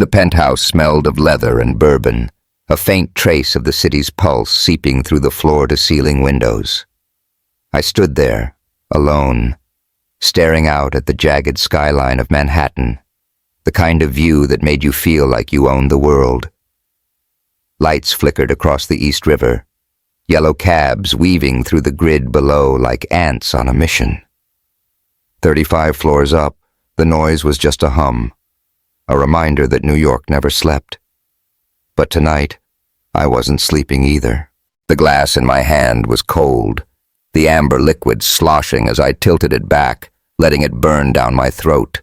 The penthouse smelled of leather and bourbon, a faint trace of the city's pulse seeping through the floor-to-ceiling windows. I stood there, alone, staring out at the jagged skyline of Manhattan, the kind of view that made you feel like you owned the world. Lights flickered across the East River, yellow cabs weaving through the grid below like ants on a mission. 35 floors up, the noise was just a hum, a reminder that New York never slept. But tonight, I wasn't sleeping either. The glass in my hand was cold, the amber liquid sloshing as I tilted it back, letting it burn down my throat.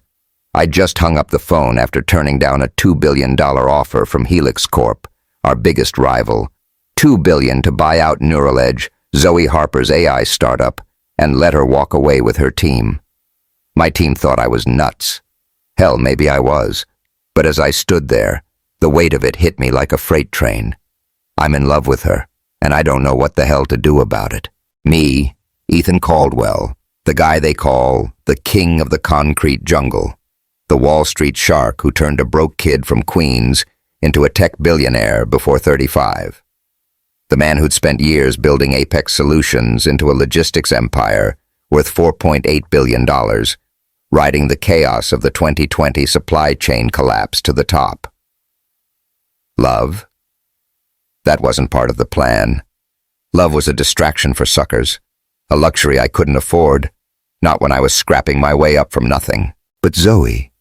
I'd just hung up the phone after turning down a $2 billion offer from Helix Corp, our biggest rival. $2 billion to buy out Neuraledge, Zoe Harper's AI startup, and let her walk away with her team. My team thought I was nuts. Hell, maybe I was. But as I stood there, the weight of it hit me like a freight train. I'm in love with her, and I don't know what the hell to do about it. Me, Ethan Caldwell, the guy they call the king of the concrete jungle, the Wall Street shark who turned a broke kid from Queens into a tech billionaire before 35. The man who'd spent years building Apex Solutions into a logistics empire worth $4.8 billion, riding the chaos of the 2020 supply chain collapse to the top. Love? That wasn't part of the plan. Love was a distraction for suckers, a luxury I couldn't afford, not when I was scrapping my way up from nothing. But Zoe,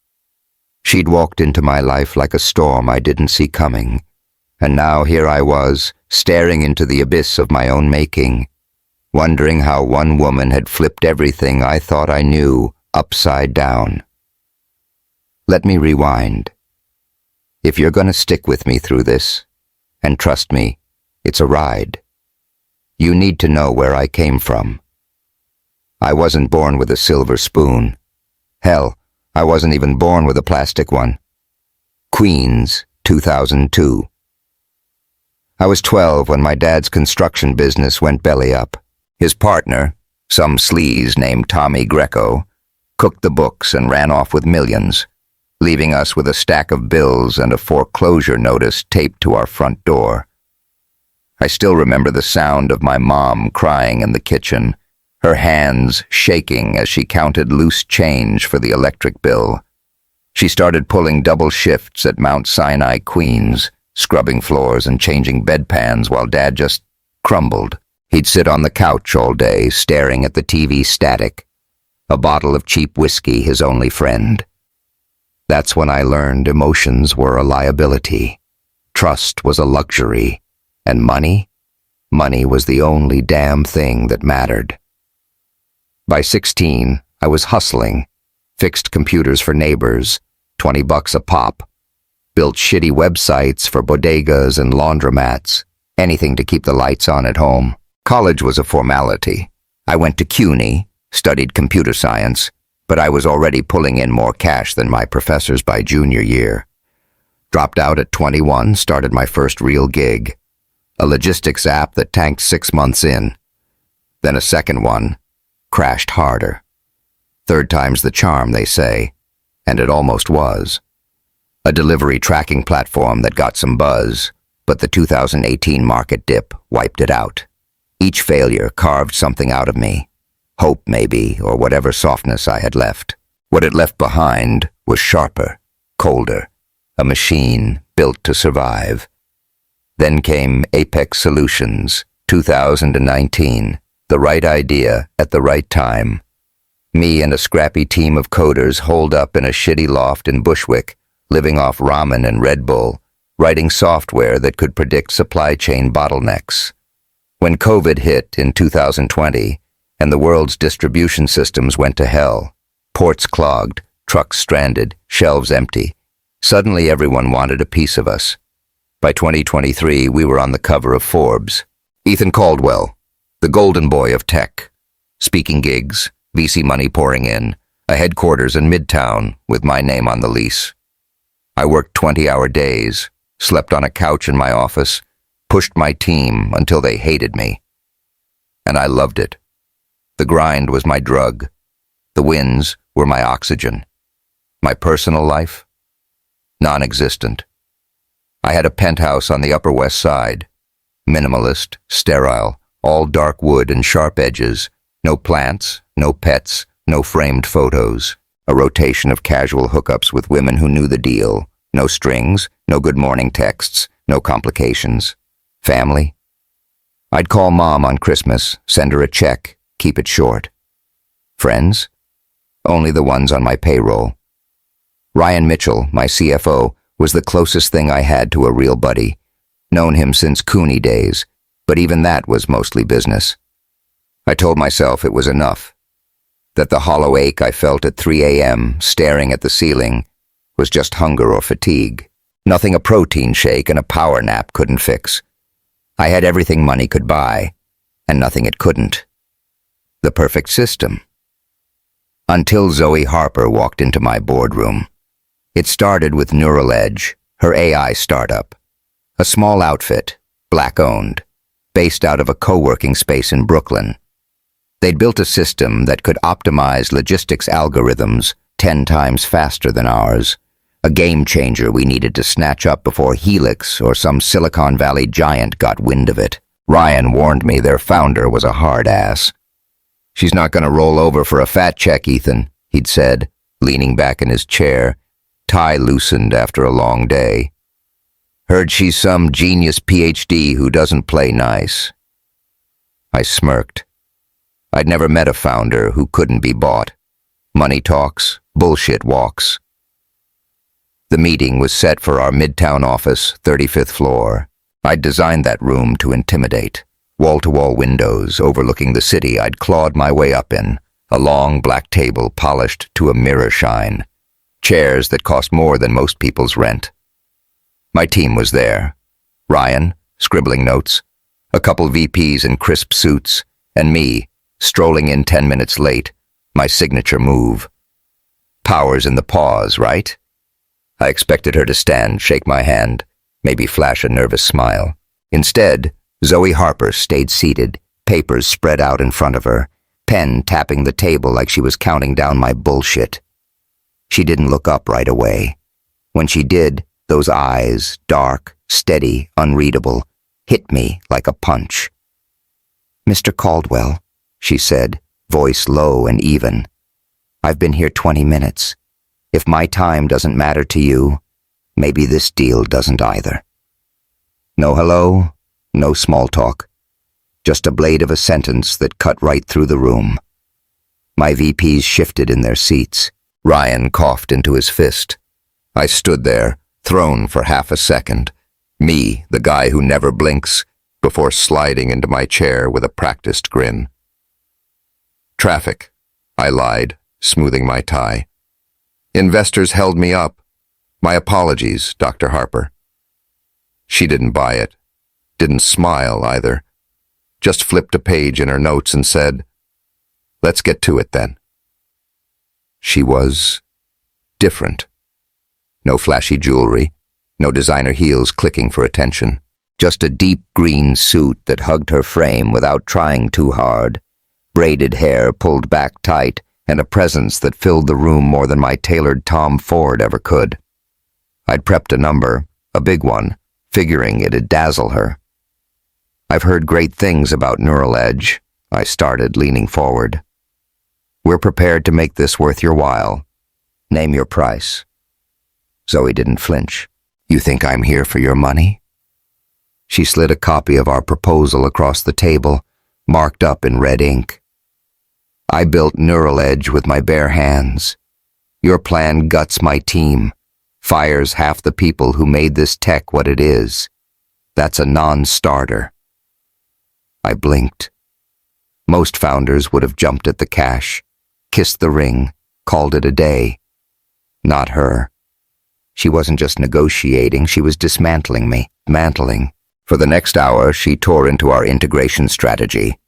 she'd walked into my life like a storm I didn't see coming, and now here I was, staring into the abyss of my own making, wondering how one woman had flipped everything I thought I knew upside down. Let me rewind. If you're going to stick with me through this, and trust me, it's a ride, you need to know where I came from. I wasn't born with a silver spoon. Hell, I wasn't even born with a plastic one. Queens, 2002. I was 12 when my dad's construction business went belly up. His partner, some sleaze named Tommy Greco, cooked the books and ran off with millions, leaving us with a stack of bills and a foreclosure notice taped to our front door. I still remember the sound of my mom crying in the kitchen, her hands shaking as she counted loose change for the electric bill. She started pulling double shifts at Mount Sinai, Queens, scrubbing floors and changing bedpans while Dad just crumbled. He'd sit on the couch all day, staring at the TV static, a bottle of cheap whiskey his only friend. That's when I learned emotions were a liability, trust was a luxury, and money was the only damn thing that mattered. By 16, I was hustling, fixed computers for neighbors, $20 a pop, built shitty websites for bodegas and laundromats, anything to keep the lights on at home. College was a formality. I went to CUNY, studied computer science, but I was already pulling in more cash than my professors by junior year. Dropped out at 21, started my first real gig, a logistics app that tanked 6 months in. Then a second one, crashed harder. Third time's the charm, they say, and it almost was. A delivery tracking platform that got some buzz, but the 2018 market dip wiped it out. Each failure carved something out of me. Hope, maybe, or whatever softness I had left. What it left behind was sharper, colder, a machine built to survive. Then came Apex Solutions, 2019, the right idea at the right time. Me and a scrappy team of coders holed up in a shitty loft in Bushwick, living off ramen and Red Bull, writing software that could predict supply chain bottlenecks. When COVID hit in 2020, and the world's distribution systems went to hell, ports clogged, trucks stranded, shelves empty, suddenly everyone wanted a piece of us. By 2023, we were on the cover of Forbes. Ethan Caldwell, the golden boy of tech. Speaking gigs, VC money pouring in, a headquarters in Midtown with my name on the lease. I worked 20-hour days, slept on a couch in my office, pushed my team until they hated me. And I loved it. The grind was my drug. The wins were my oxygen. My personal life? Non-existent. I had a penthouse on the Upper West Side. Minimalist, sterile, all dark wood and sharp edges. No plants, no pets, no framed photos. A rotation of casual hookups with women who knew the deal. No strings, no good morning texts, no complications. Family? I'd call Mom on Christmas, send her a check, keep it short. Friends? Only the ones on my payroll. Ryan Mitchell, my CFO, was the closest thing I had to a real buddy. Known him since Cooney days, but even that was mostly business. I told myself it was enough. That the hollow ache I felt at 3 a.m., staring at the ceiling, was just hunger or fatigue. Nothing a protein shake and a power nap couldn't fix. I had everything money could buy, and nothing it couldn't. The perfect system. Until Zoe Harper walked into my boardroom. It started with Neural Edge, her AI startup. A small outfit, black-owned, based out of a co-working space in Brooklyn. They'd built a system that could optimize logistics algorithms 10 times faster than ours. A game changer we needed to snatch up before Helix or some Silicon Valley giant got wind of it. Ryan warned me their founder was a hard ass. "She's not going to roll over for a fat check, Ethan," he'd said, leaning back in his chair, tie loosened after a long day. "Heard she's some genius PhD who doesn't play nice." I smirked. I'd never met a founder who couldn't be bought. Money talks, bullshit walks. The meeting was set for our Midtown office, 35th floor. I'd designed that room to intimidate. Wall-to-wall windows overlooking the city I'd clawed my way up in. A long black table polished to a mirror shine. Chairs that cost more than most people's rent. My team was there. Ryan, scribbling notes. A couple VPs in crisp suits. And me, strolling in 10 minutes late. My signature move. Power's in the pause, right? I expected her to stand, shake my hand, maybe flash a nervous smile. Instead, Zoe Harper stayed seated, papers spread out in front of her, pen tapping the table like she was counting down my bullshit. She didn't look up right away. When she did, those eyes, dark, steady, unreadable, hit me like a punch. "Mr. Caldwell," she said, voice low and even. "I've been here 20 minutes. If my time doesn't matter to you, maybe this deal doesn't either." No hello, no small talk. Just a blade of a sentence that cut right through the room. My VPs shifted in their seats. Ryan coughed into his fist. I stood there, thrown for half a second. Me, the guy who never blinks, before sliding into my chair with a practiced grin. "Traffic," I lied, smoothing my tie. "Investors held me up. My apologies, Dr. Harper." She didn't buy it. Didn't smile either. Just flipped a page in her notes and said, "Let's get to it then." She was different. No flashy jewelry, no designer heels clicking for attention. Just a deep green suit that hugged her frame without trying too hard. Braided hair pulled back tight, and a presence that filled the room more than my tailored Tom Ford ever could. I'd prepped a number, a big one, figuring it'd dazzle her. "I've heard great things about Neural Edge," I started, leaning forward. "We're prepared to make this worth your while. Name your price." Zoe didn't flinch. "You think I'm here for your money?" She slid a copy of our proposal across the table, marked up in red ink. "I built Neural Edge with my bare hands. Your plan guts my team, fires half the people who made this tech what it is. That's a non-starter." I blinked. Most founders would have jumped at the cash, kissed the ring, called it a day. Not her. She wasn't just negotiating, she was dismantling me. Mantling. For the next hour, she tore into our integration strategy.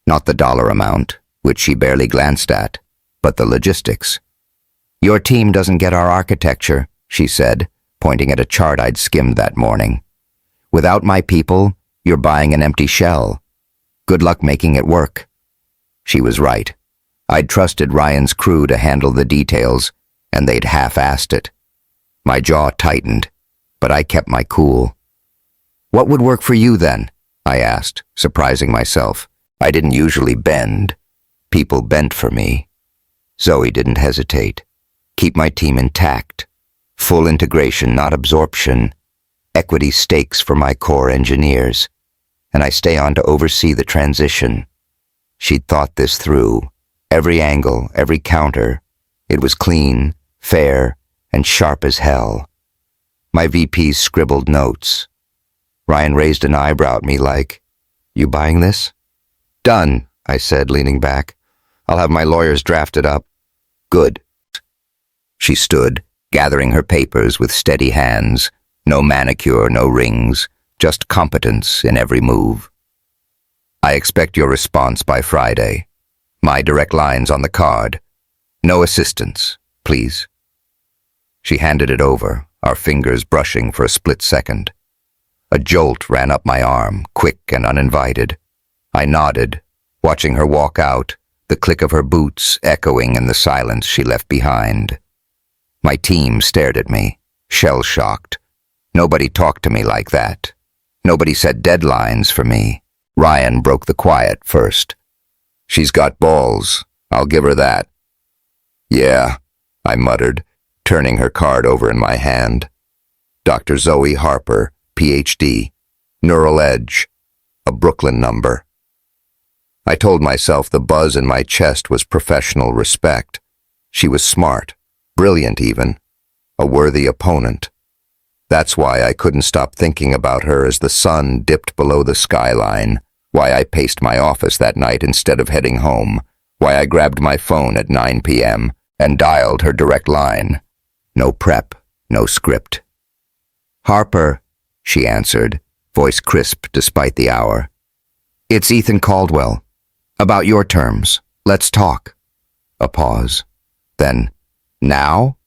Not the dollar amount, which she barely glanced at, but the logistics. "Your team doesn't get our architecture," she said, pointing at a chart I'd skimmed that morning. "Without my people, you're buying an empty shell. Good luck making it work." She was right. I'd trusted Ryan's crew to handle the details, and they'd half-assed it. My jaw tightened, but I kept my cool. "What would work for you then?" I asked, surprising myself. I didn't usually bend. People bent for me. Zoe didn't hesitate. "Keep my team intact. Full integration, not absorption. Equity stakes for my core engineers. And I stay on to oversee the transition." She'd thought this through. Every angle, every counter. It was clean, fair, and sharp as hell. My VPs scribbled notes. Ryan raised an eyebrow at me like, "You buying this?" "Done," I said, leaning back. "I'll have my lawyers draft it up." "Good." She stood, gathering her papers with steady hands. No manicure, no rings, just competence in every move. "I expect your response by Friday. My direct line's on the card. No assistance, please." She handed it over, our fingers brushing for a split second. A jolt ran up my arm, quick and uninvited. I nodded, watching her walk out, the click of her boots echoing in the silence she left behind. My team stared at me, shell-shocked. Nobody talked to me like that. Nobody set deadlines for me. Ryan broke the quiet first. "She's got balls. I'll give her that." "Yeah," I muttered, turning her card over in my hand. Dr. Zoe Harper, PhD, Neural Edge, a Brooklyn number. I told myself the buzz in my chest was professional respect. She was smart, brilliant even, a worthy opponent. That's why I couldn't stop thinking about her as the sun dipped below the skyline, why I paced my office that night instead of heading home, why I grabbed my phone at 9 p.m. and dialed her direct line. No prep, no script. "Harper," she answered, voice crisp despite the hour. "It's Ethan Caldwell. About your terms. Let's talk." A pause. Then, "Now?"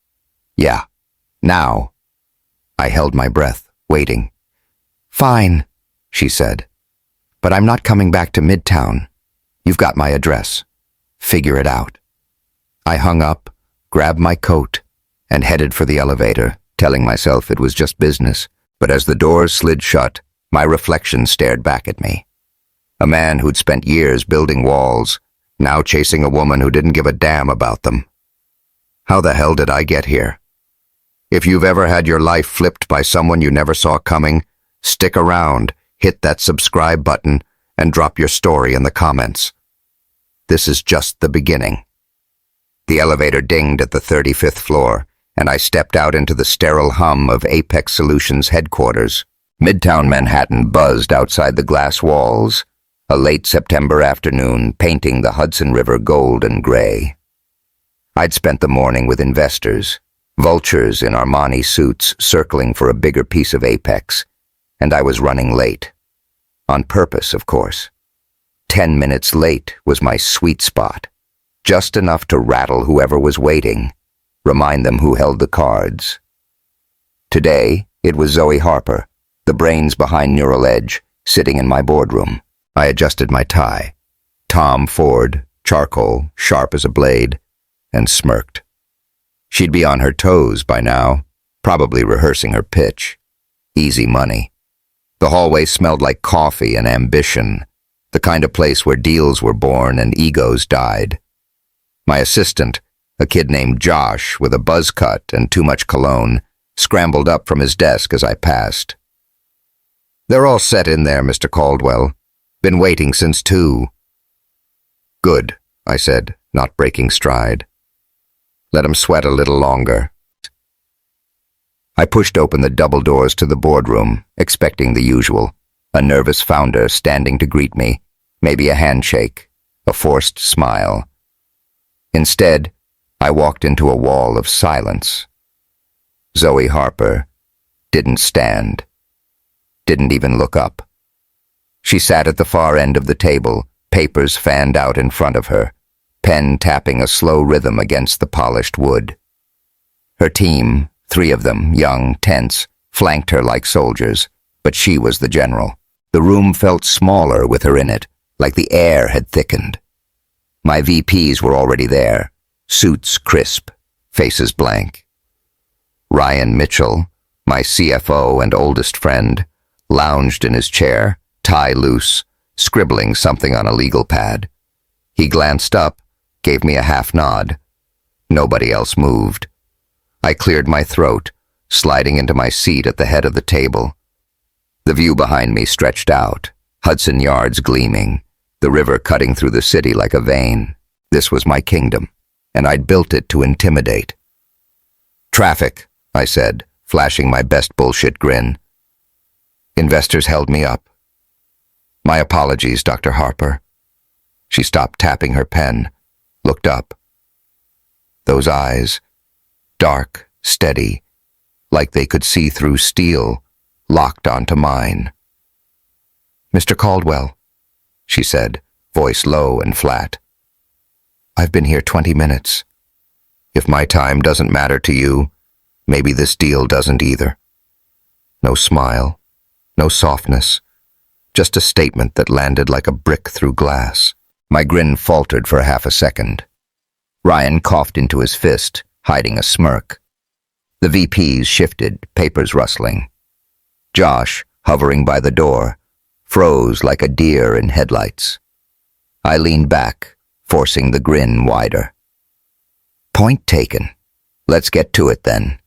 "Yeah, now." I held my breath, waiting. "Fine," she said. "But I'm not coming back to Midtown. You've got my address. Figure it out." I hung up, grabbed my coat, and headed for the elevator, telling myself it was just business. But as the doors slid shut, my reflection stared back at me. A man who'd spent years building walls, now chasing a woman who didn't give a damn about them. How the hell did I get here? If you've ever had your life flipped by someone you never saw coming, stick around, hit that subscribe button, and drop your story in the comments. This is just the beginning. The elevator dinged at the 35th floor, and I stepped out into the sterile hum of Apex Solutions headquarters. Midtown Manhattan buzzed outside the glass walls, a late September afternoon painting the Hudson River gold and gray. I'd spent the morning with investors, vultures in Armani suits circling for a bigger piece of Apex, and I was running late. On purpose, of course. 10 minutes late was my sweet spot, just enough to rattle whoever was waiting, remind them who held the cards. Today, it was Zoe Harper, the brains behind Neural Edge, sitting in my boardroom. I adjusted my tie. Tom Ford, charcoal, sharp as a blade, and smirked. She'd be on her toes by now, probably rehearsing her pitch. Easy money. The hallway smelled like coffee and ambition, the kind of place where deals were born and egos died. My assistant, a kid named Josh with a buzz cut and too much cologne, scrambled up from his desk as I passed. "They're all set in there, Mr. Caldwell. Been waiting since 2. "Good," I said, not breaking stride. "Let 'em sweat a little longer." I pushed open the double doors to the boardroom, expecting the usual. A nervous founder standing to greet me, maybe a handshake, a forced smile. Instead, I walked into a wall of silence. Zoe Harper didn't stand, didn't even look up. She sat at the far end of the table, papers fanned out in front of her, pen tapping a slow rhythm against the polished wood. Her team, 3 of them, young, tense, flanked her like soldiers, but she was the general. The room felt smaller with her in it, like the air had thickened. My VPs were already there, suits crisp, faces blank. Ryan Mitchell, my CFO and oldest friend, lounged in his chair, tie loose, scribbling something on a legal pad. He glanced up, gave me a half nod. Nobody else moved. I cleared my throat, sliding into my seat at the head of the table. The view behind me stretched out, Hudson Yards gleaming, the river cutting through the city like a vein. This was my kingdom, and I'd built it to intimidate. "Traffic," I said, flashing my best bullshit grin. Investors held me up. "My apologies, Dr. Harper." She stopped tapping her pen, looked up. Those eyes, dark, steady, like they could see through steel, locked onto mine. "Mr. Caldwell," she said, voice low and flat. "I've been here 20 minutes. If my time doesn't matter to you, maybe this deal doesn't either." No smile, no softness, just a statement that landed like a brick through glass. My grin faltered for half a second. Ryan coughed into his fist, hiding a smirk. The VPs shifted, papers rustling. Josh, hovering by the door, froze like a deer in headlights. I leaned back, forcing the grin wider. "Point taken. Let's get to it then."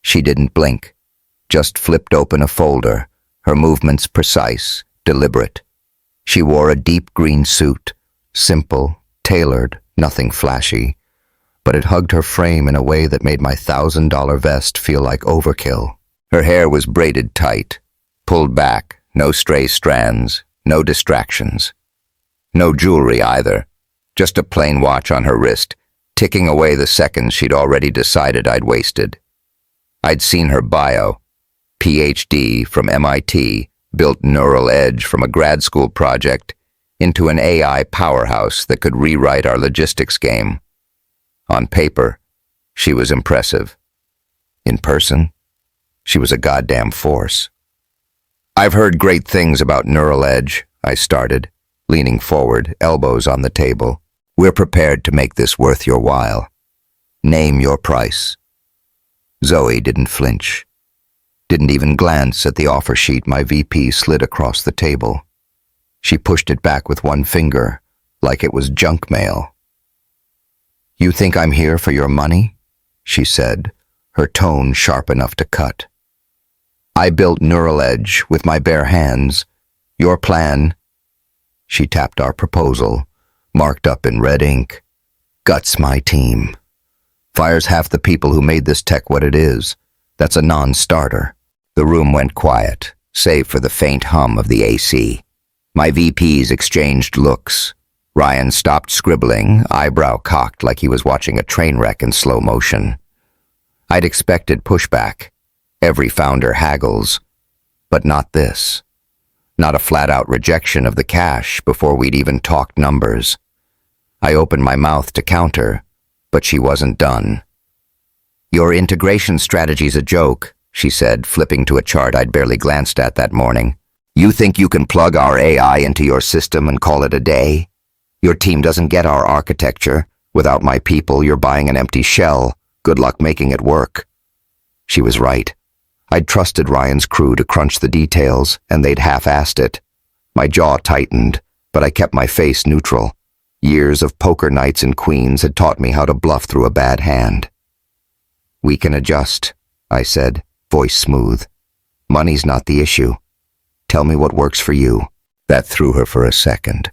She didn't blink, just flipped open a folder, her movements precise, deliberate. She wore a deep green suit, simple, tailored, nothing flashy, but it hugged her frame in a way that made my $1,000 vest feel like overkill. Her hair was braided tight, pulled back, no stray strands, no distractions. No jewelry either, just a plain watch on her wrist, ticking away the seconds she'd already decided I'd wasted. I'd seen her bio, PhD from MIT, built neural edge from a grad school project into an AI powerhouse that could rewrite our logistics game. On paper, she was impressive. In person, she was a goddamn force. "I've heard great things about neural edge," I started, leaning forward, elbows on the table. "We're prepared to make this worth your while. Name your price." Zoe didn't flinch. Didn't even glance at the offer sheet my VP slid across the table. She pushed it back with one finger, like it was junk mail. "You think I'm here for your money?" she said, her tone sharp enough to cut. "I built Neural Edge with my bare hands. Your plan—" She tapped our proposal, marked up in red ink. "Guts my team. Fires half the people who made this tech what it is. That's a non-starter." The room went quiet, save for the faint hum of the AC. My VPs exchanged looks. Ryan stopped scribbling, eyebrow cocked like he was watching a train wreck in slow motion. I'd expected pushback. Every founder haggles. But not this. Not a flat-out rejection of the cash before we'd even talked numbers. I opened my mouth to counter, but she wasn't done. "Your integration strategy's a joke," she said, flipping to a chart I'd barely glanced at that morning. "You think you can plug our AI into your system and call it a day? Your team doesn't get our architecture. Without my people, you're buying an empty shell. Good luck making it work." She was right. I'd trusted Ryan's crew to crunch the details, and they'd half-assed it. My jaw tightened, but I kept my face neutral. Years of poker nights in Queens had taught me how to bluff through a bad hand. "We can adjust," I said, voice smooth. "Money's not the issue. Tell me what works for you." That threw her for a second.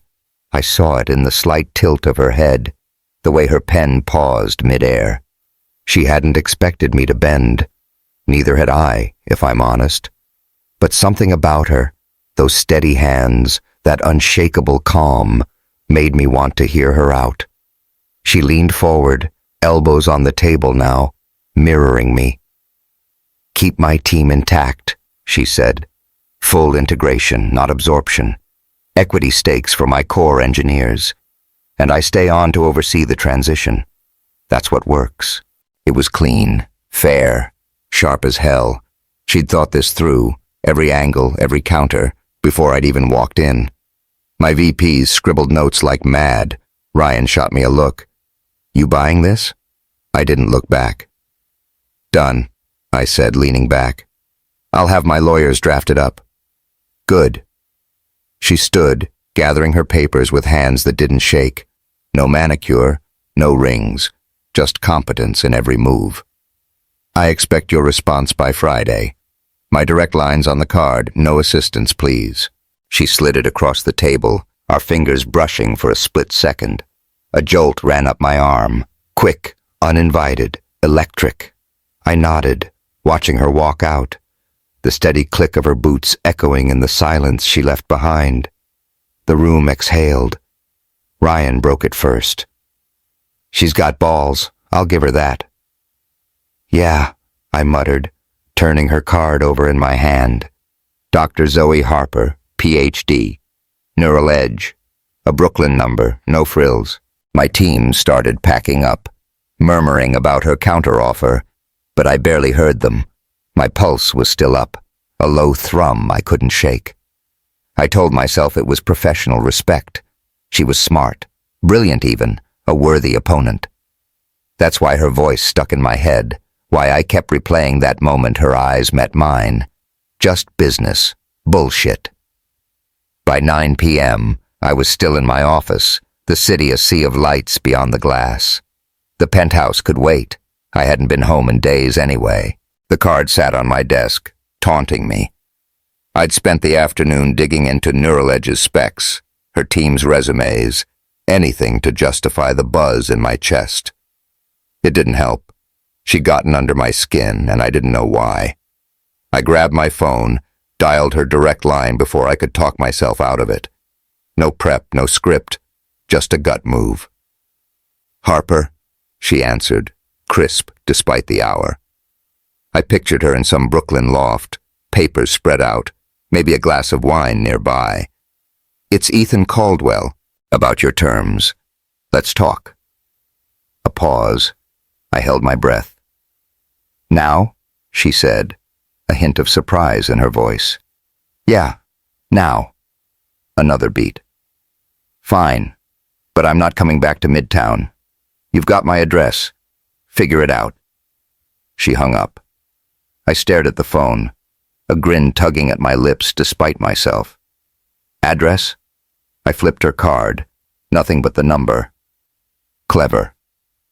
I saw it in the slight tilt of her head, the way her pen paused midair. She hadn't expected me to bend. Neither had I, if I'm honest. But something about her, those steady hands, that unshakable calm, made me want to hear her out. She leaned forward, elbows on the table now, mirroring me. "Keep my team intact," she said. "Full integration, not absorption. Equity stakes for my core engineers. And I stay on to oversee the transition. That's what works." It was clean, fair, sharp as hell. She'd thought this through, every angle, every counter, before I'd even walked in. My VPs scribbled notes like mad. Ryan shot me a look. "You buying this?" I didn't look back. Done, I said, leaning back. I'll have my lawyers drafted up. Good. She stood, gathering her papers with hands that didn't shake. No manicure, no rings, just competence in every move. I expect your response by Friday. My direct line's on the card, no assistance, please. She slid it across the table, our fingers brushing for a split second. A jolt ran up my arm, quick, uninvited, electric. I nodded, watching her walk out, the steady click of her boots echoing in the silence she left behind. The room exhaled. Ryan broke it first. She's got balls, I'll give her that. Yeah, I muttered, turning her card over in my hand. Dr. Zoe Harper, Ph.D., Neural Edge, a Brooklyn number, no frills. My team started packing up, murmuring about her counteroffer, but I barely heard them. My pulse was still up, a low thrum I couldn't shake. I told myself it was professional respect. She was smart, brilliant even, a worthy opponent. That's why her voice stuck in my head, why I kept replaying that moment her eyes met mine. Just business. Bullshit. By 9 p.m., I was still in my office, the city a sea of lights beyond the glass. The penthouse could wait. I hadn't been home in days anyway. The card sat on my desk, taunting me. I'd spent the afternoon digging into Neural Edge's specs, her team's resumes, anything to justify the buzz in my chest. It didn't help. She'd gotten under my skin, and I didn't know why. I grabbed my phone, dialed her direct line before I could talk myself out of it. No prep, no script, just a gut move. Harper, she answered, crisp despite the hour. I pictured her in some Brooklyn loft, papers spread out, maybe a glass of wine nearby. It's Ethan Caldwell. About your terms. Let's talk. A pause. I held my breath. Now? She said, a hint of surprise in her voice. Yeah, now. Another beat. Fine, but I'm not coming back to Midtown. You've got my address. Figure it out. She hung up. I stared at the phone, a grin tugging at my lips despite myself. Address? I flipped her card. Nothing but the number. Clever.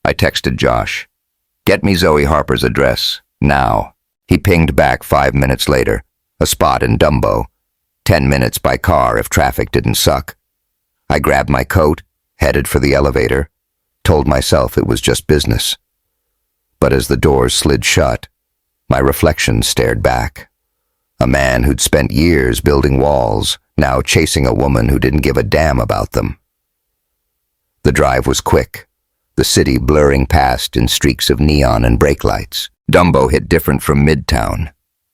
I texted Josh. Get me Zoe Harper's address, now. He pinged back 5 minutes later. A spot in Dumbo. 10 minutes by car if traffic didn't suck. I grabbed my coat, headed for the elevator, told myself it was just business. But as the doors slid shut, my reflection stared back. A man who'd spent years building walls, now chasing a woman who didn't give a damn about them. The drive was quick, the city blurring past in streaks of neon and brake lights. Dumbo hit different from Midtown.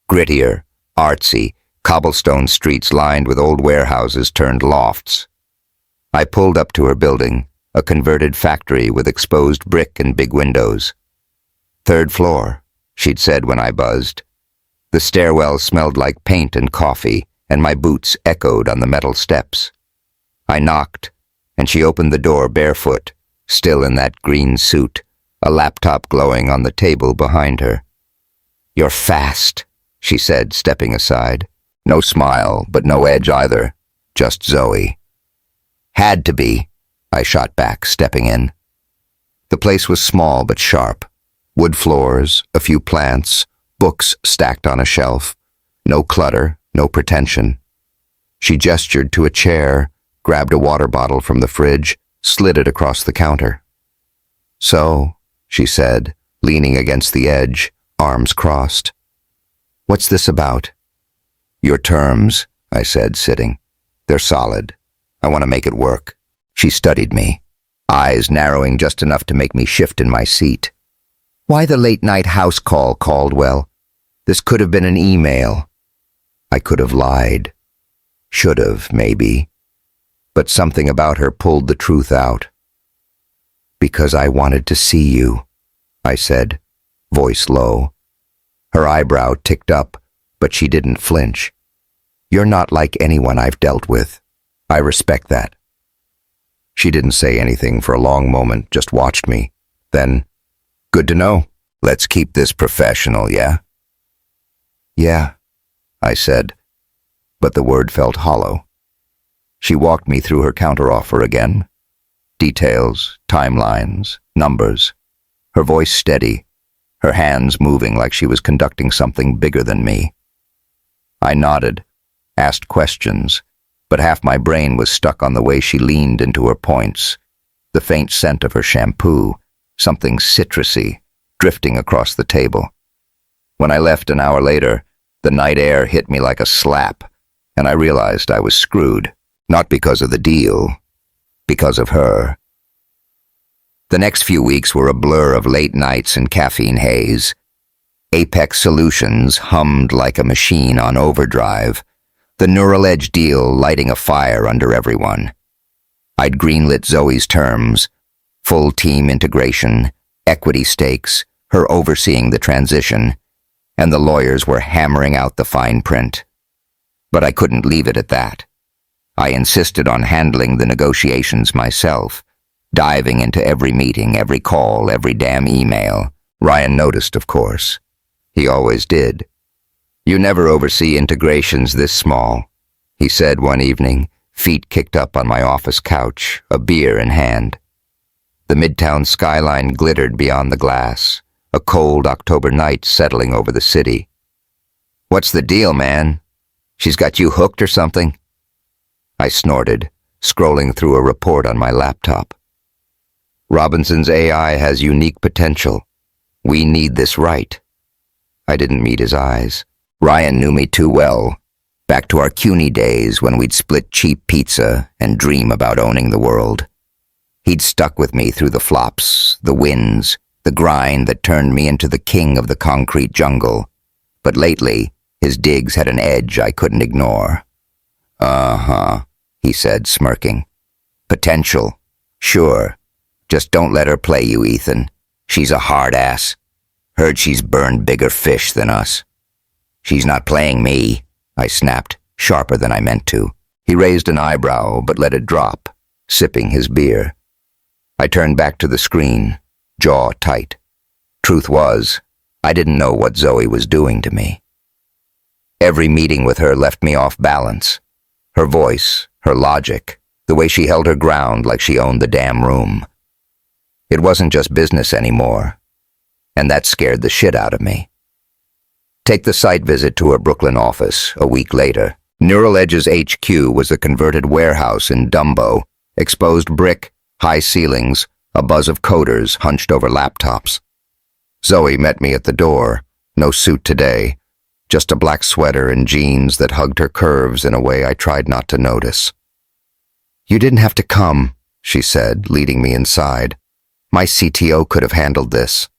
Grittier, artsy, cobblestone streets lined with old warehouses turned lofts. I pulled up to her building, a converted factory with exposed brick and big windows. Third floor, she'd said when I buzzed. The stairwell smelled like paint and coffee, and my boots echoed on the metal steps. I knocked, and she opened the door barefoot, still in that green suit, a laptop glowing on the table behind her. You're fast, she said, stepping aside. No smile, but no edge either, just Zoe. Had to be, I shot back, stepping in. The place was small but sharp. Wood floors, a few plants, books stacked on a shelf. No clutter, no pretension. She gestured to a chair, grabbed a water bottle from the fridge, slid it across the counter. So, she said, leaning against the edge, arms crossed. What's this about? Your terms, I said, sitting. They're solid. I want to make it work. She studied me, eyes narrowing just enough to make me shift in my seat. Why the late-night house call, Caldwell? This could have been an email. I could have lied. Should have, maybe. But something about her pulled the truth out. Because I wanted to see you, I said, voice low. Her eyebrow ticked up, but she didn't flinch. You're not like anyone I've dealt with. I respect that. She didn't say anything for a long moment, just watched me. Then, good to know. Let's keep this professional, yeah? Yeah, I said, but the word felt hollow. She walked me through her counteroffer again. Details, timelines, numbers. Her voice steady, her hands moving like she was conducting something bigger than me. I nodded, asked questions, but half my brain was stuck on the way she leaned into her points, the faint scent of her shampoo, something citrusy, drifting across the table. When I left an hour later, the night air hit me like a slap, and I realized I was screwed, not because of the deal, because of her. The next few weeks were a blur of late nights and caffeine haze. Apex Solutions hummed like a machine on overdrive, the Neural Edge deal lighting a fire under everyone. I'd greenlit Zoe's terms, full team integration, equity stakes, her overseeing the transition, and the lawyers were hammering out the fine print. But I couldn't leave it at that. I insisted on handling the negotiations myself, diving into every meeting, every call, every damn email. Ryan noticed, of course. He always did. "You never oversee integrations this small," he said one evening, feet kicked up on my office couch, a beer in hand. The midtown skyline glittered beyond the glass, a cold October night settling over the city. "What's the deal, man? She's got you hooked or something?" I snorted, scrolling through a report on my laptop. "Robinson's AI has unique potential. We need this right." I didn't meet his eyes. Ryan knew me too well, back to our CUNY days when we'd split cheap pizza and dream about owning the world. He'd stuck with me through the flops, the wins, the grind that turned me into the king of the concrete jungle. But lately, his digs had an edge I couldn't ignore. "Uh-huh," he said, smirking. "Potential. Sure. Just don't let her play you, Ethan. She's a hard ass. Heard she's burned bigger fish than us." "She's not playing me," I snapped, sharper than I meant to. He raised an eyebrow, but let it drop, sipping his beer. I turned back to the screen, jaw tight. Truth was, I didn't know what Zoe was doing to me. Every meeting with her left me off balance. Her voice, her logic, the way she held her ground like she owned the damn room. It wasn't just business anymore, and that scared the shit out of me. Take the site visit to her Brooklyn office a week later. Neural Edge's HQ was a converted warehouse in Dumbo, exposed brick, high ceilings, a buzz of coders hunched over laptops. Zoe met me at the door, no suit today, just a black sweater and jeans that hugged her curves in a way I tried not to notice. "You didn't have to come," she said, leading me inside. "My CTO could have handled this."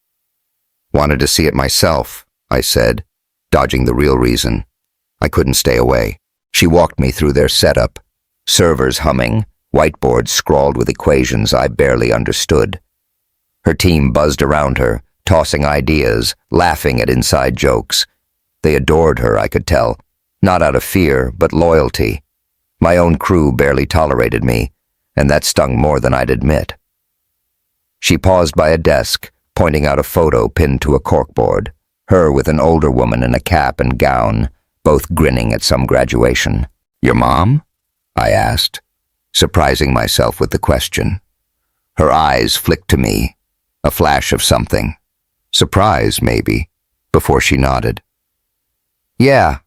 "Wanted to see it myself," I said, dodging the real reason. I couldn't stay away. She walked me through their setup, servers humming, whiteboards scrawled with equations I barely understood. Her team buzzed around her, tossing ideas, laughing at inside jokes. They adored her, I could tell, not out of fear, but loyalty. My own crew barely tolerated me, and that stung more than I'd admit. She paused by a desk, pointing out a photo pinned to a corkboard, her with an older woman in a cap and gown, both grinning at some graduation. "Your mom?" I asked, surprising myself with the question. Her eyes flicked to me, a flash of something. Surprise, maybe, before she nodded. "Yeah,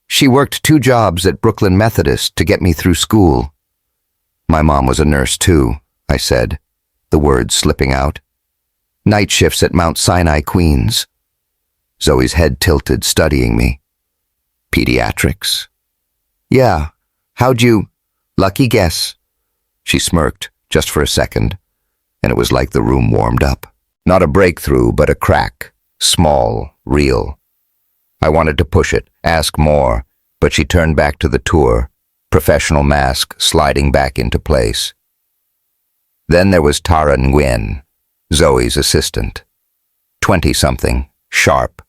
she worked 2 jobs at Brooklyn Methodist to get me through school." "My mom was a nurse too," I said, the words slipping out. "Night shifts at Mount Sinai, Queens." Zoe's head tilted, studying me. "Pediatrics?" "Yeah, how'd you—" "Lucky guess." She smirked, just for a second, and it was like the room warmed up. Not a breakthrough, but a crack. Small, real. I wanted to push it, ask more, but she turned back to the tour, professional mask sliding back into place. Then there was Tara Nguyen, Zoe's assistant. 20-something, sharp,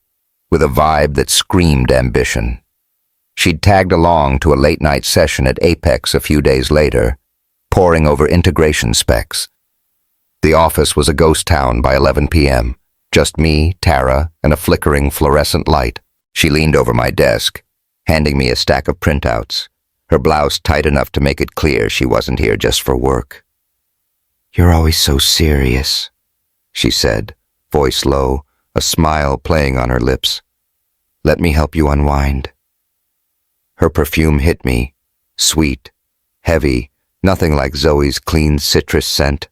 with a vibe that screamed ambition. She'd tagged along to a late-night session at Apex a few days later, poring over integration specs. The office was a ghost town by 11 p.m., Just me, Tara, and a flickering fluorescent light. She leaned over my desk, handing me a stack of printouts, her blouse tight enough to make it clear she wasn't here just for work. "You're always so serious," she said, voice low, a smile playing on her lips. "Let me help you unwind." Her perfume hit me, sweet, heavy, nothing like Zoe's clean citrus scent.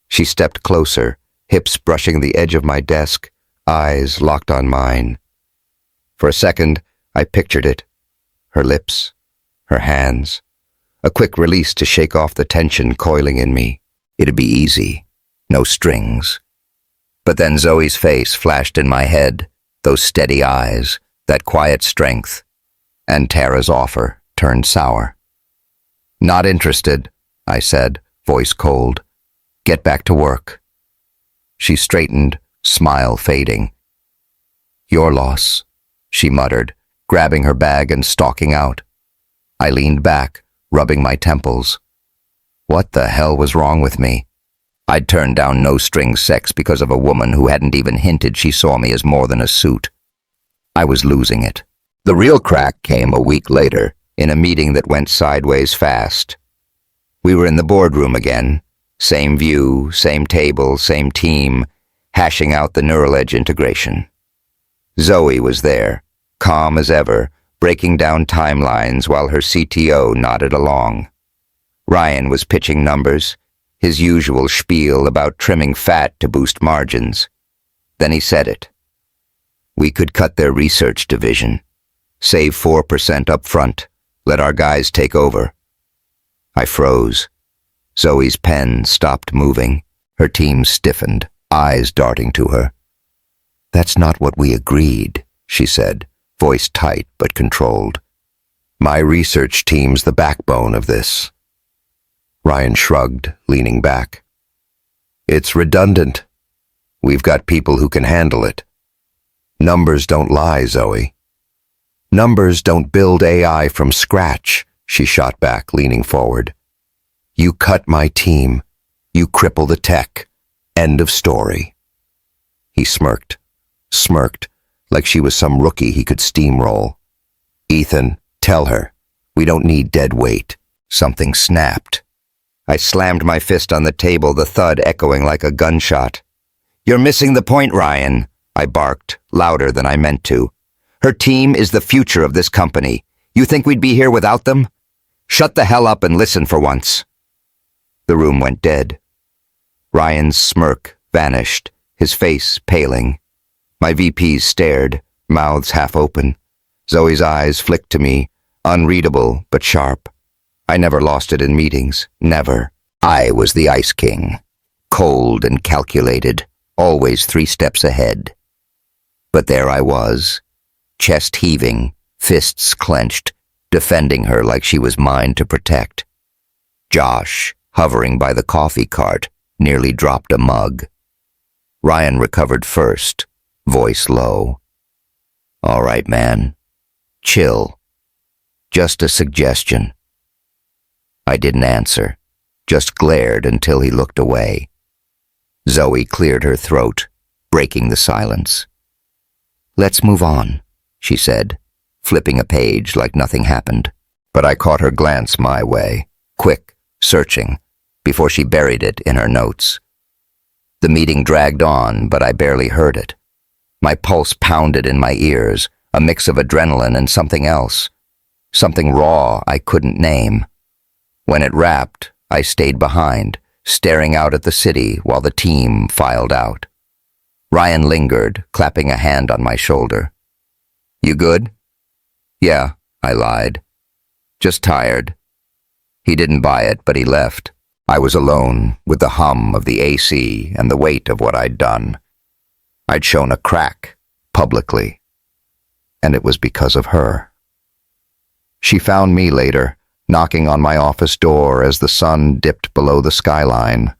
She stepped closer, hips brushing the edge of my desk, eyes locked on mine. For a second, I pictured it. Her lips, her hands, a quick release to shake off the tension coiling in me. It'd be easy, no strings. But then Zoe's face flashed in my head, those steady eyes, that quiet strength, and Tara's offer turned sour. "Not interested," I said, voice cold. "Get back to work." She straightened, smile fading. "Your loss," she muttered, grabbing her bag and stalking out. I leaned back, rubbing my temples. What the hell was wrong with me? I'd turned down no-string sex because of a woman who hadn't even hinted she saw me as more than a suit. I was losing it. The real crack came a week later, in a meeting that went sideways fast. We were in the boardroom again, same view, same table, same team, hashing out the neural edge integration. Zoe was there, calm as ever, breaking down timelines while her CTO nodded along. Ryan was pitching numbers, his usual spiel about trimming fat to boost margins. Then he said it. We could cut their research division, save 4% up front, let our guys take over. I froze. Zoe's pen stopped moving. Her team stiffened, eyes darting to her. "That's not what we agreed," she said, voice tight but controlled. "My research team's the backbone of this." Ryan shrugged, leaning back. "It's redundant. We've got people who can handle it. Numbers don't lie, Zoe. Numbers don't build AI from scratch," she shot back, leaning forward. "You cut my team. You cripple the tech. End of story." He smirked like she was some rookie he could steamroll. "Ethan, tell her. We don't need dead weight." Something snapped. I slammed my fist on the table, the thud echoing like a gunshot. "You're missing the point, Ryan," I barked, louder than I meant to. "Her team is the future of this company. You think we'd be here without them? Shut the hell up and listen for once." The room went dead. Ryan's smirk vanished, his face paling. My VPs stared, mouths half open. Zoe's eyes flicked to me, unreadable but sharp. I never lost it in meetings, never. I was the Ice King, cold and calculated, always 3 steps ahead. But there I was, chest heaving, fists clenched, defending her like she was mine to protect. Josh, hovering by the coffee cart, nearly dropped a mug. Ryan recovered first, voice low. "All right, man. Chill. Just a suggestion." I didn't answer, just glared until he looked away. Zoe cleared her throat, breaking the silence. "Let's move on," she said, flipping a page like nothing happened. But I caught her glance my way, quick, searching, before she buried it in her notes. The meeting dragged on, but I barely heard it. My pulse pounded in my ears, a mix of adrenaline and something else, something raw I couldn't name. When it wrapped, I stayed behind, staring out at the city while the team filed out. Ryan lingered, clapping a hand on my shoulder. "You good?" "Yeah," I lied. "Just tired." He didn't buy it, but he left. I was alone, with the hum of the AC and the weight of what I'd done. I'd shown a crack, publicly. And it was because of her. She found me later, knocking on my office door as the sun dipped below the skyline.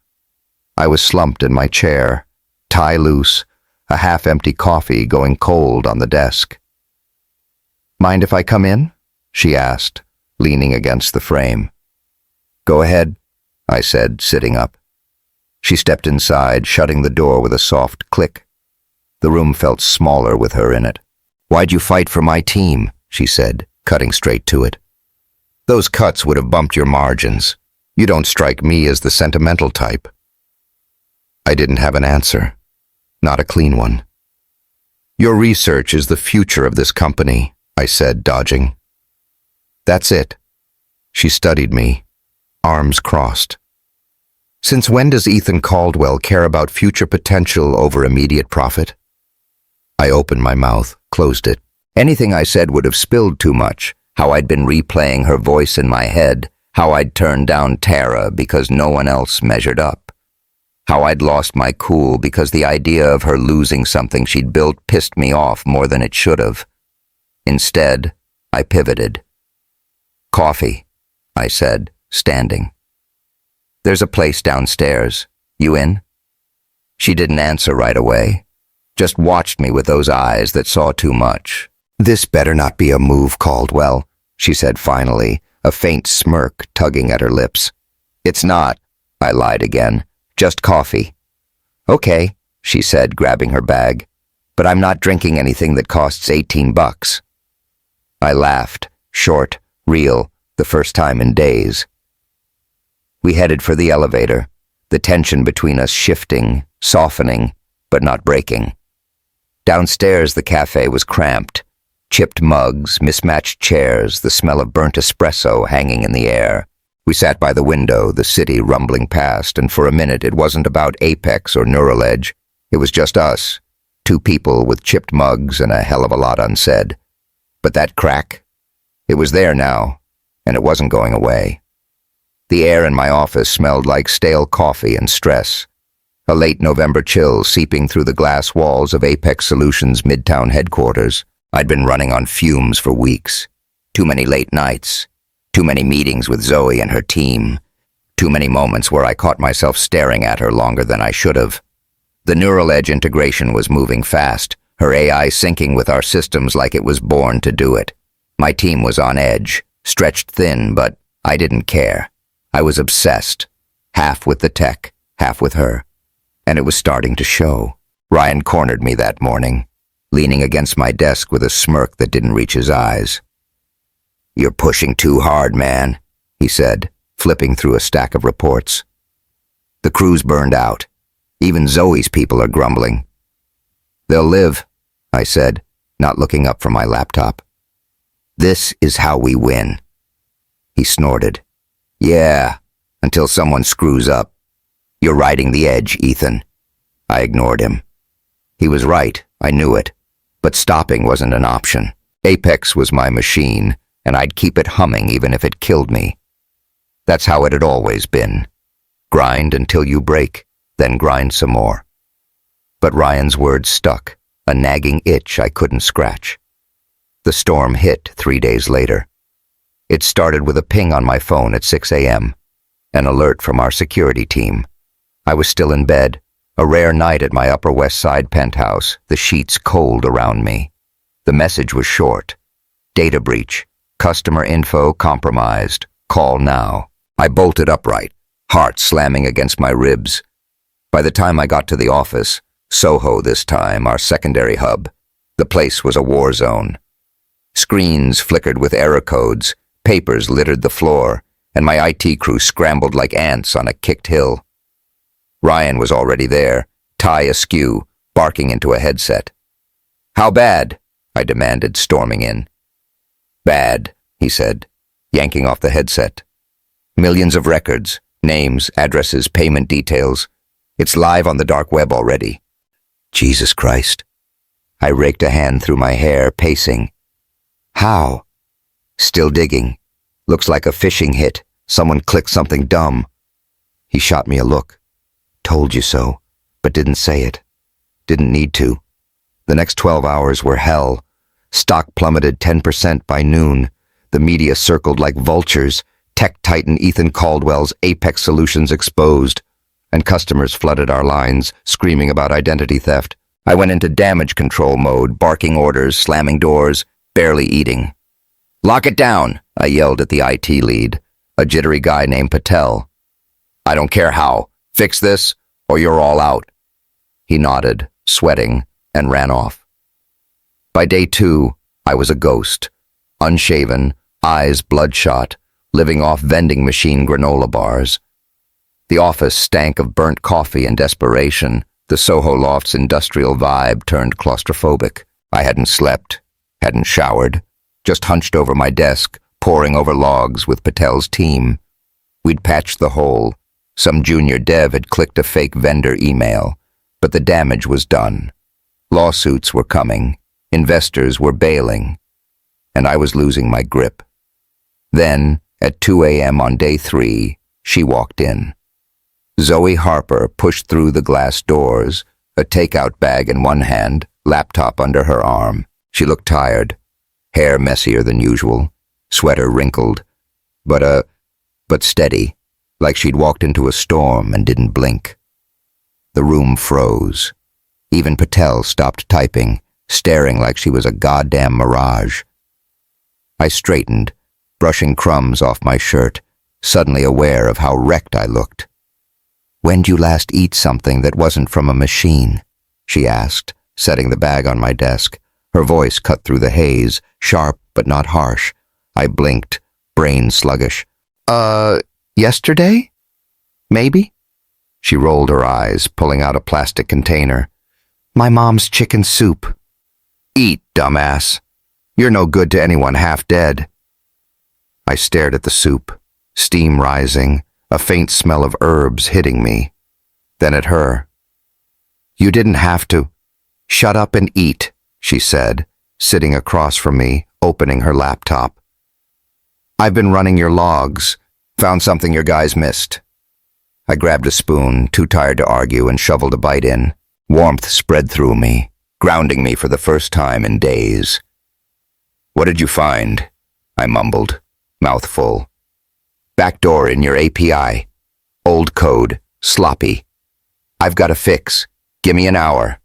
I was slumped in my chair, tie loose, a half-empty coffee going cold on the desk. "Mind if I come in?" she asked, leaning against the frame. "Go ahead," I said, sitting up. She stepped inside, shutting the door with a soft click. The room felt smaller with her in it. "Why'd you fight for my team?" she said, cutting straight to it. "Those cuts would have bumped your margins. You don't strike me as the sentimental type." I didn't have an answer. Not a clean one. "Your research is the future of this company," I said, dodging. "That's it." She studied me, arms crossed. "Since when does Ethan Caldwell care about future potential over immediate profit?" I opened my mouth, closed it. Anything I said would have spilled too much. How I'd been replaying her voice in my head, how I'd turned down Tara because no one else measured up, how I'd lost my cool because the idea of her losing something she'd built pissed me off more than it should have. Instead, I pivoted. "Coffee," I said, standing. "There's a place downstairs. You in?" She didn't answer right away, just watched me with those eyes that saw too much. "This better not be a move, Caldwell," she said finally, a faint smirk tugging at her lips. "It's not," I lied again. "Just coffee." "Okay," she said, grabbing her bag. "But I'm not drinking anything that costs $18. I laughed, short, real, the first time in days. We headed for the elevator, the tension between us shifting, softening, but not breaking. Downstairs, the cafe was cramped. Chipped mugs, mismatched chairs, the smell of burnt espresso hanging in the air. We sat by the window, the city rumbling past, and for a minute it wasn't about Apex or Neural Edge. It was just us, two people with chipped mugs and a hell of a lot unsaid. But that crack? It was there now, and it wasn't going away. The air in my office smelled like stale coffee and stress. A late November chill seeping through the glass walls of Apex Solutions' Midtown headquarters. I'd been running on fumes for weeks. Too many late nights. Too many meetings with Zoe and her team. Too many moments where I caught myself staring at her longer than I should have. The Neural Edge integration was moving fast, her AI syncing with our systems like it was born to do it. My team was on edge, stretched thin, but I didn't care. I was obsessed, half with the tech, half with her. And it was starting to show. Ryan cornered me that morning, leaning against my desk with a smirk that didn't reach his eyes. "You're pushing too hard, man," he said, flipping through a stack of reports. "The crew's burned out. Even Zoe's people are grumbling." "They'll live," I said, not looking up from my laptop. "This is how we win." He snorted. "Yeah, until someone screws up. You're riding the edge, Ethan." I ignored him. He was right, I knew it. But stopping wasn't an option. Apex was my machine, and I'd keep it humming even if it killed me. That's how it had always been. Grind until you break, then grind some more. But Ryan's words stuck, a nagging itch I couldn't scratch. The storm hit 3 days later. It started with a ping on my phone at 6 a.m., an alert from our security team. I was still in bed, a rare night at my Upper West Side penthouse, the sheets cold around me. The message was short. "Data breach. Customer info compromised. Call now." I bolted upright, heart slamming against my ribs. By the time I got to the office, Soho this time, our secondary hub, the place was a war zone. Screens flickered with error codes, papers littered the floor, and my IT crew scrambled like ants on a kicked hill. Ryan was already there, tie askew, barking into a headset. "How bad?" I demanded, storming in. "Bad," he said, yanking off the headset. "Millions of records, names, addresses, payment details. It's live on the dark web already." Jesus Christ. I raked a hand through my hair, pacing. "How?" "Still digging. Looks like a phishing hit. Someone clicked something dumb." He shot me a look. "Told you so, but didn't say it. Didn't need to." The next 12 hours were hell. Stock plummeted 10% by noon. The media circled like vultures. Tech titan Ethan Caldwell's Apex Solutions exposed. And customers flooded our lines, screaming about identity theft. I went into damage control mode, barking orders, slamming doors, barely eating. "Lock it down," I yelled at the IT lead, a jittery guy named Patel. "I don't care how. Fix this, or you're all out." He nodded, sweating, and ran off. By day 2, I was a ghost, unshaven, eyes bloodshot, living off vending machine granola bars. The office stank of burnt coffee and desperation. The Soho Loft's industrial vibe turned claustrophobic. I hadn't slept, hadn't showered, just hunched over my desk, poring over logs with Patel's team. We'd patched the hole. Some junior dev had clicked a fake vendor email, but the damage was done. Lawsuits were coming, investors were bailing, and I was losing my grip. Then, at 2 a.m. on day 3, she walked in. Zoe Harper pushed through the glass doors, a takeout bag in one hand, laptop under her arm. She looked tired, hair messier than usual, sweater wrinkled, but steady, like she'd walked into a storm and didn't blink. The room froze. Even Patel stopped typing, staring like she was a goddamn mirage. I straightened, brushing crumbs off my shirt, suddenly aware of how wrecked I looked. "When'd you last eat something that wasn't from a machine?" she asked, setting the bag on my desk. Her voice cut through the haze, sharp but not harsh. I blinked, brain sluggish. Yesterday? Maybe?" She rolled her eyes, pulling out a plastic container. "My mom's chicken soup." "Eat, dumbass. You're no good to anyone half dead." I stared at the soup, steam rising, a faint smell of herbs hitting me. Then at her. "You didn't have to. Shut up and eat," she said, sitting across from me, opening her laptop. "I've been running your logs. Found something your guys missed." I grabbed a spoon, too tired to argue, and shoveled a bite in. Warmth spread through me, grounding me for the first time in days. "What did you find?" I mumbled, mouth full. "Backdoor in your API. Old code, sloppy. I've got a fix. Give me an hour."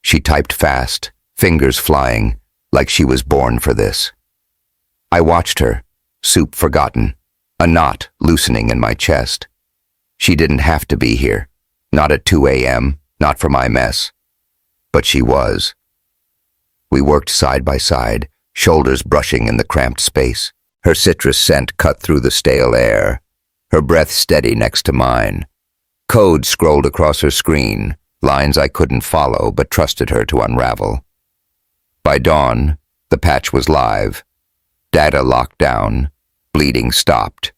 She typed fast, fingers flying, like she was born for this. I watched her, soup forgotten, a knot loosening in my chest. She didn't have to be here, not at 2 a.m., not for my mess. But she was. We worked side by side, shoulders brushing in the cramped space. Her citrus scent cut through the stale air, her breath steady next to mine. Code scrolled across her screen, lines I couldn't follow but trusted her to unravel. By dawn, the patch was live. Data locked down. Bleeding stopped.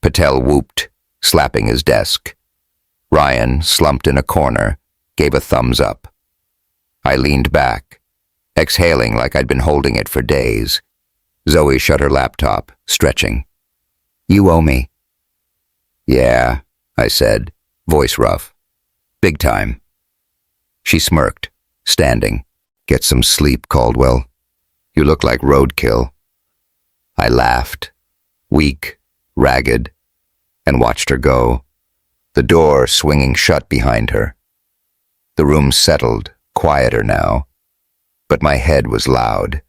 Patel whooped, slapping his desk. Ryan, slumped in a corner, gave a thumbs up. I leaned back, exhaling like I'd been holding it for days. Zoe shut her laptop, stretching. "You owe me." "Yeah," I said, voice rough. "Big time." She smirked, standing. "Get some sleep, Caldwell. You look like roadkill." I laughed, weak, ragged, and watched her go, the door swinging shut behind her. The room settled, quieter now, but my head was loud.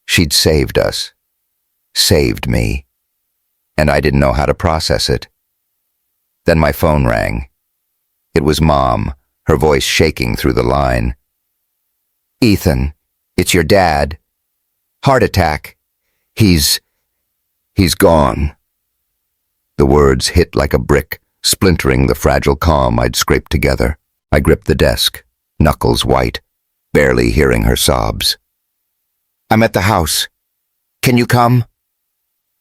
She'd saved us. Saved me. And I didn't know how to process it. Then my phone rang. It was Mom, her voice shaking through the line. "Ethan, it's your dad. Heart attack. He's gone." The words hit like a brick, splintering the fragile calm I'd scraped together. I gripped the desk, knuckles white, barely hearing her sobs. "I'm at the house. Can you come?"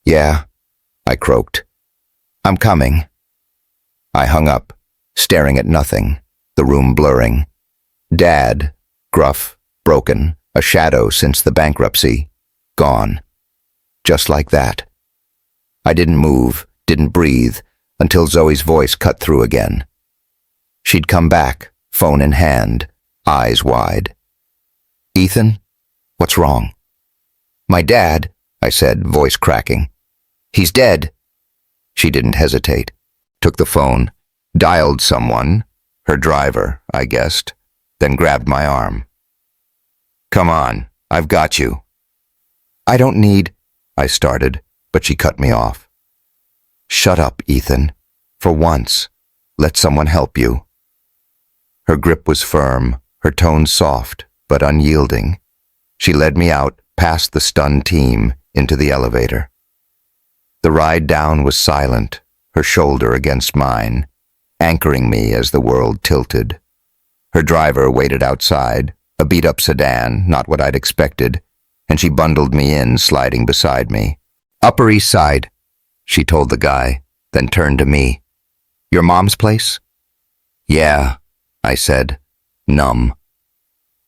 "Yeah," I croaked. "I'm coming." I hung up, staring at nothing, the room blurring. Dad, gruff, broken, a shadow since the bankruptcy, gone. Just like that. I didn't move, didn't breathe, until Zoe's voice cut through again. She'd come back, phone in hand, eyes wide. "Ethan, what's wrong?" "My dad," I said, voice cracking. "He's dead." She didn't hesitate, took the phone, dialed someone, her driver, I guessed, then grabbed my arm. "Come on, I've got you." "I don't need," I started, but she cut me off. "Shut up, Ethan. For once, let someone help you." Her grip was firm, her tone soft but unyielding. She led me out past the stunned team into the elevator. The ride down was silent, her shoulder against mine, anchoring me as the world tilted. Her driver waited outside, a beat-up sedan, not what I'd expected, and she bundled me in, sliding beside me. "Upper East Side," she told the guy, then turned to me. "Your mom's place?" "Yeah," I said, numb.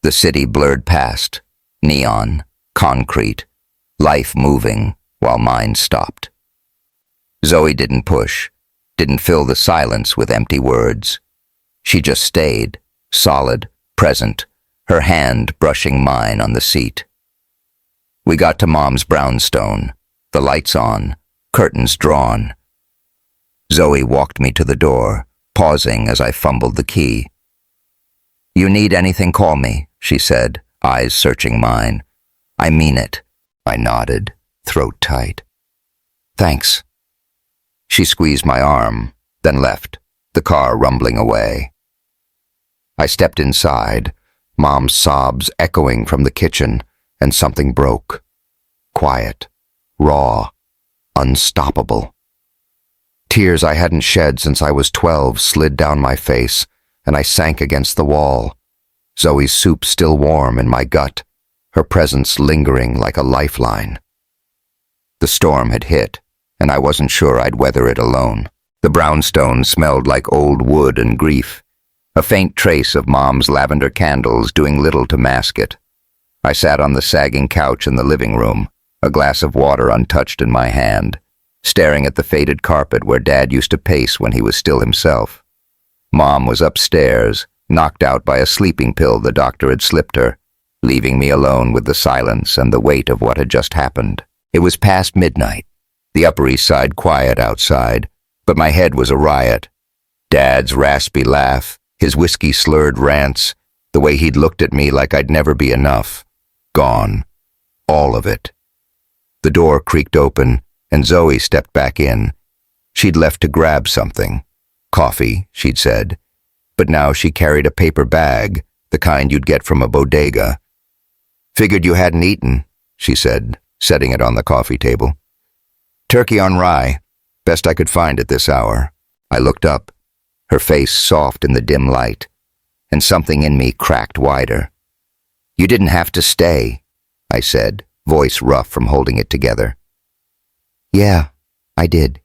The city blurred past, neon, concrete, life moving while mine stopped. Zoe didn't push, didn't fill the silence with empty words. She just stayed, solid, present, her hand brushing mine on the seat. We got to Mom's brownstone, the lights on, curtains drawn. Zoe walked me to the door, pausing as I fumbled the key. "You need anything, call me," she said, eyes searching mine. "I mean it." I nodded, throat tight. "Thanks." She squeezed my arm, then left, the car rumbling away. I stepped inside, Mom's sobs echoing from the kitchen, and something broke. Quiet, raw, unstoppable. Tears I hadn't shed since I was 12 slid down my face, and I sank against the wall. Zoe's soup still warm in my gut, her presence lingering like a lifeline. The storm had hit, and I wasn't sure I'd weather it alone. The brownstone smelled like old wood and grief, a faint trace of Mom's lavender candles doing little to mask it. I sat on the sagging couch in the living room, a glass of water untouched in my hand, staring at the faded carpet where Dad used to pace when he was still himself. Mom was upstairs, knocked out by a sleeping pill the doctor had slipped her, leaving me alone with the silence and the weight of what had just happened. It was past midnight, the Upper East Side quiet outside, but my head was a riot. Dad's raspy laugh, his whiskey-slurred rants, the way he'd looked at me like I'd never be enough. Gone. All of it. The door creaked open, and Zoe stepped back in. She'd left to grab something. Coffee, she'd said, but now she carried a paper bag, the kind you'd get from a bodega. "Figured you hadn't eaten," she said, setting it on the coffee table. "Turkey on rye, best I could find at this hour." I looked up, her face soft in the dim light, and something in me cracked wider. "You didn't have to stay," I said, voice rough from holding it together. "Yeah, I did,"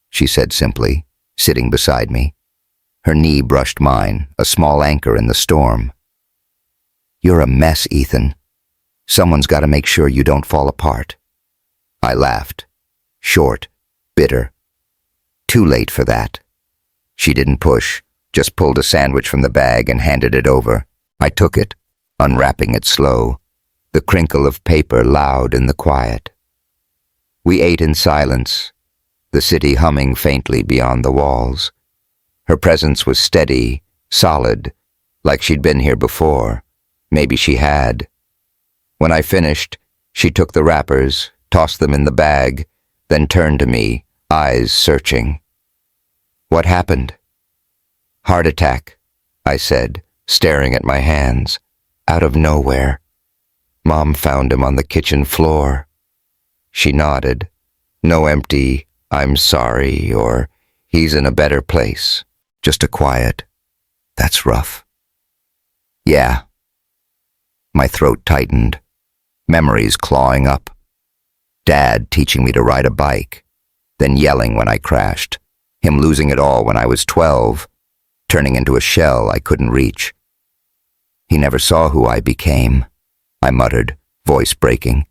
she said simply, sitting beside me. Her knee brushed mine, a small anchor in the storm. "You're a mess, Ethan. Someone's got to make sure you don't fall apart." I laughed, short, bitter. Too late for that. She didn't push, just pulled a sandwich from the bag and handed it over. I took it, unwrapping it slow, the crinkle of paper loud in the quiet. We ate in silence, the city humming faintly beyond the walls. Her presence was steady, solid, like she'd been here before. Maybe she had. When I finished, she took the wrappers, tossed them in the bag, then turned to me, eyes searching. "What happened?" "Heart attack," I said, staring at my hands. "Out of nowhere. Mom found him on the kitchen floor." She nodded. No empty, "I'm sorry," or "he's in a better place." Just a quiet, "That's rough." "Yeah." My throat tightened, memories clawing up. Dad teaching me to ride a bike, then yelling when I crashed, him losing it all when I was 12, turning into a shell I couldn't reach. "He never saw who I became," I muttered, voice breaking.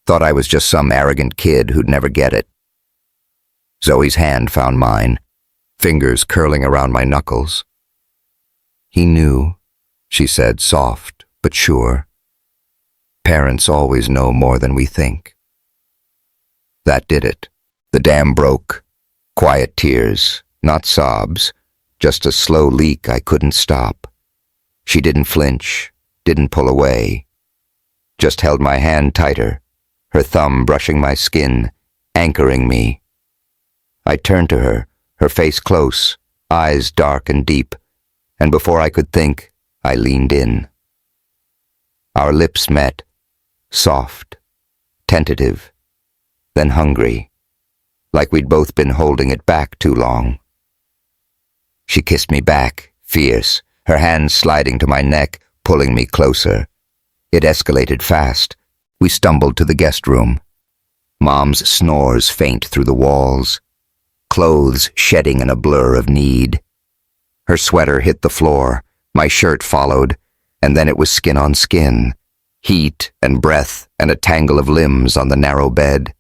"Thought I was just some arrogant kid who'd never get it." Zoe's hand found mine, fingers curling around my knuckles. "He knew," she said, soft but sure. "Parents always know more than we think." That did it. The dam broke. Quiet tears, not sobs, just a slow leak I couldn't stop. She didn't flinch, didn't pull away, just held my hand tighter, her thumb brushing my skin, anchoring me. I turned to her, her face close, eyes dark and deep, and before I could think, I leaned in. Our lips met, soft, tentative, then hungry, like we'd both been holding it back too long. She kissed me back, fierce, her hands sliding to my neck, pulling me closer. It escalated fast. We stumbled to the guest room. Mom's snores faint through the walls, clothes shedding in a blur of need. Her sweater hit the floor, my shirt followed, and then it was skin on skin, heat and breath and a tangle of limbs on the narrow bed.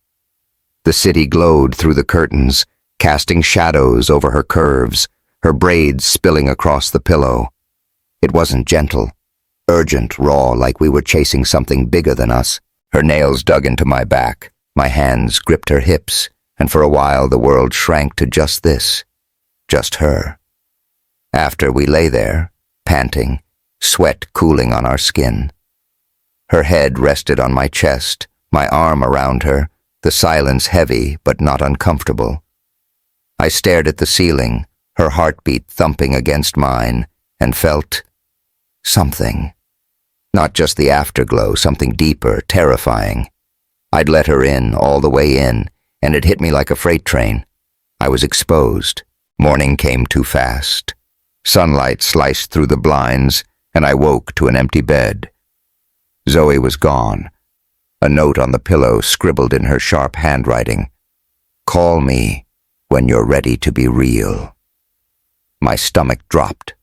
The city glowed through the curtains, casting shadows over her curves, her braids spilling across the pillow. It wasn't gentle, urgent, raw, like we were chasing something bigger than us. Her nails dug into my back, my hands gripped her hips, and for a while the world shrank to just this, just her. After we lay there, panting, sweat cooling on our skin. Her head rested on my chest, my arm around her, the silence heavy but not uncomfortable. I stared at the ceiling, her heartbeat thumping against mine, and felt something. Not just the afterglow, something deeper, terrifying. I'd let her in, all the way in, and it hit me like a freight train. I was exposed. Morning came too fast. Sunlight sliced through the blinds, and I woke to an empty bed. Zoe was gone. A note on the pillow scribbled in her sharp handwriting. "Call me when you're ready to be real." My stomach dropped.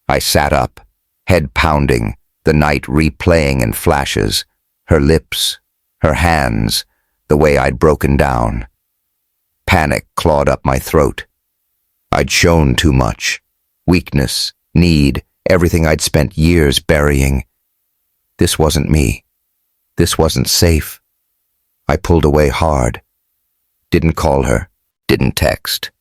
I sat up, head pounding, the night replaying in flashes, her lips, her hands, the way I'd broken down. Panic clawed up my throat. I'd shown too much. Weakness, need, everything I'd spent years burying. This wasn't me. This wasn't safe. I pulled away hard. Didn't call her. Didn't text.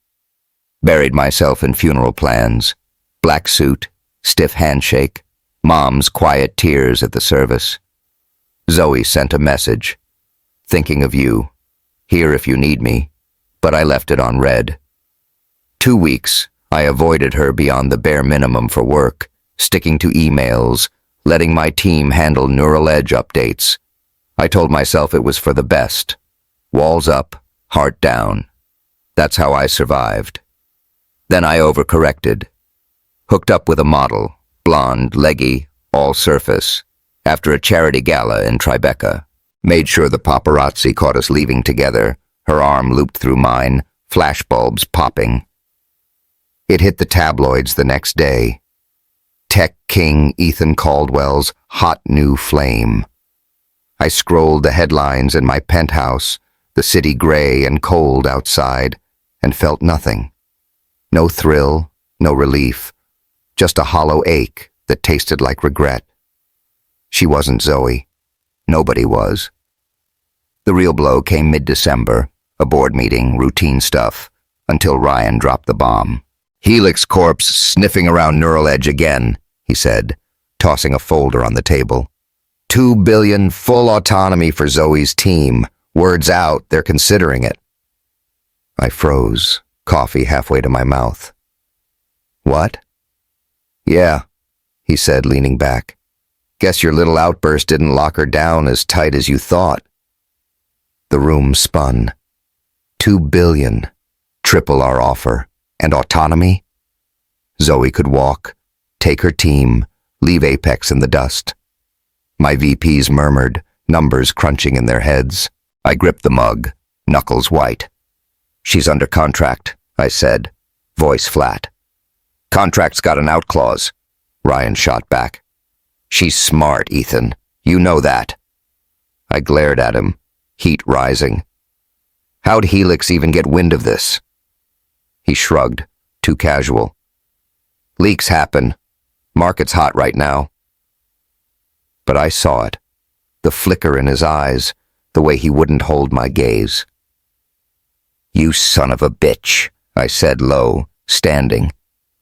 Buried myself in funeral plans. Black suit, stiff handshake, Mom's quiet tears at the service. Zoe sent a message. "Thinking of you. Here if you need me." But I left it on red. 2 weeks, I avoided her beyond the bare minimum for work, sticking to emails, letting my team handle neural edge updates. I told myself it was for the best. Walls up, heart down. That's how I survived. Then I overcorrected. Hooked up with a model, blonde, leggy, all surface, after a charity gala in Tribeca. Made sure the paparazzi caught us leaving together, her arm looped through mine, flashbulbs popping. It hit the tabloids the next day. Tech king Ethan Caldwell's hot new flame. I scrolled the headlines in my penthouse, the city gray and cold outside, and felt nothing. No thrill, no relief, just a hollow ache that tasted like regret. She wasn't Zoe. Nobody was. The real blow came mid-December, a board meeting, routine stuff, until Ryan dropped the bomb. "Helix Corp's sniffing around Neural Edge again," he said, tossing a folder on the table. $2 billion full autonomy for Zoe's team. Words out, they're considering it. I froze, coffee halfway to my mouth. "What?" "Yeah," he said, leaning back. "Guess your little outburst didn't lock her down as tight as you thought." The room spun. $2 billion, triple our offer. And autonomy? Zoe could walk, take her team, leave Apex in the dust. My VPs murmured, numbers crunching in their heads. I gripped the mug, knuckles white. "She's under contract," I said, voice flat. "Contract's got an out clause," Ryan shot back. "She's smart, Ethan. You know that." I glared at him, heat rising. "How'd Helix even get wind of this?" He shrugged, too casual. "Leaks happen. Market's hot right now." But I saw it, the flicker in his eyes, the way he wouldn't hold my gaze. "You son of a bitch," I said low, standing.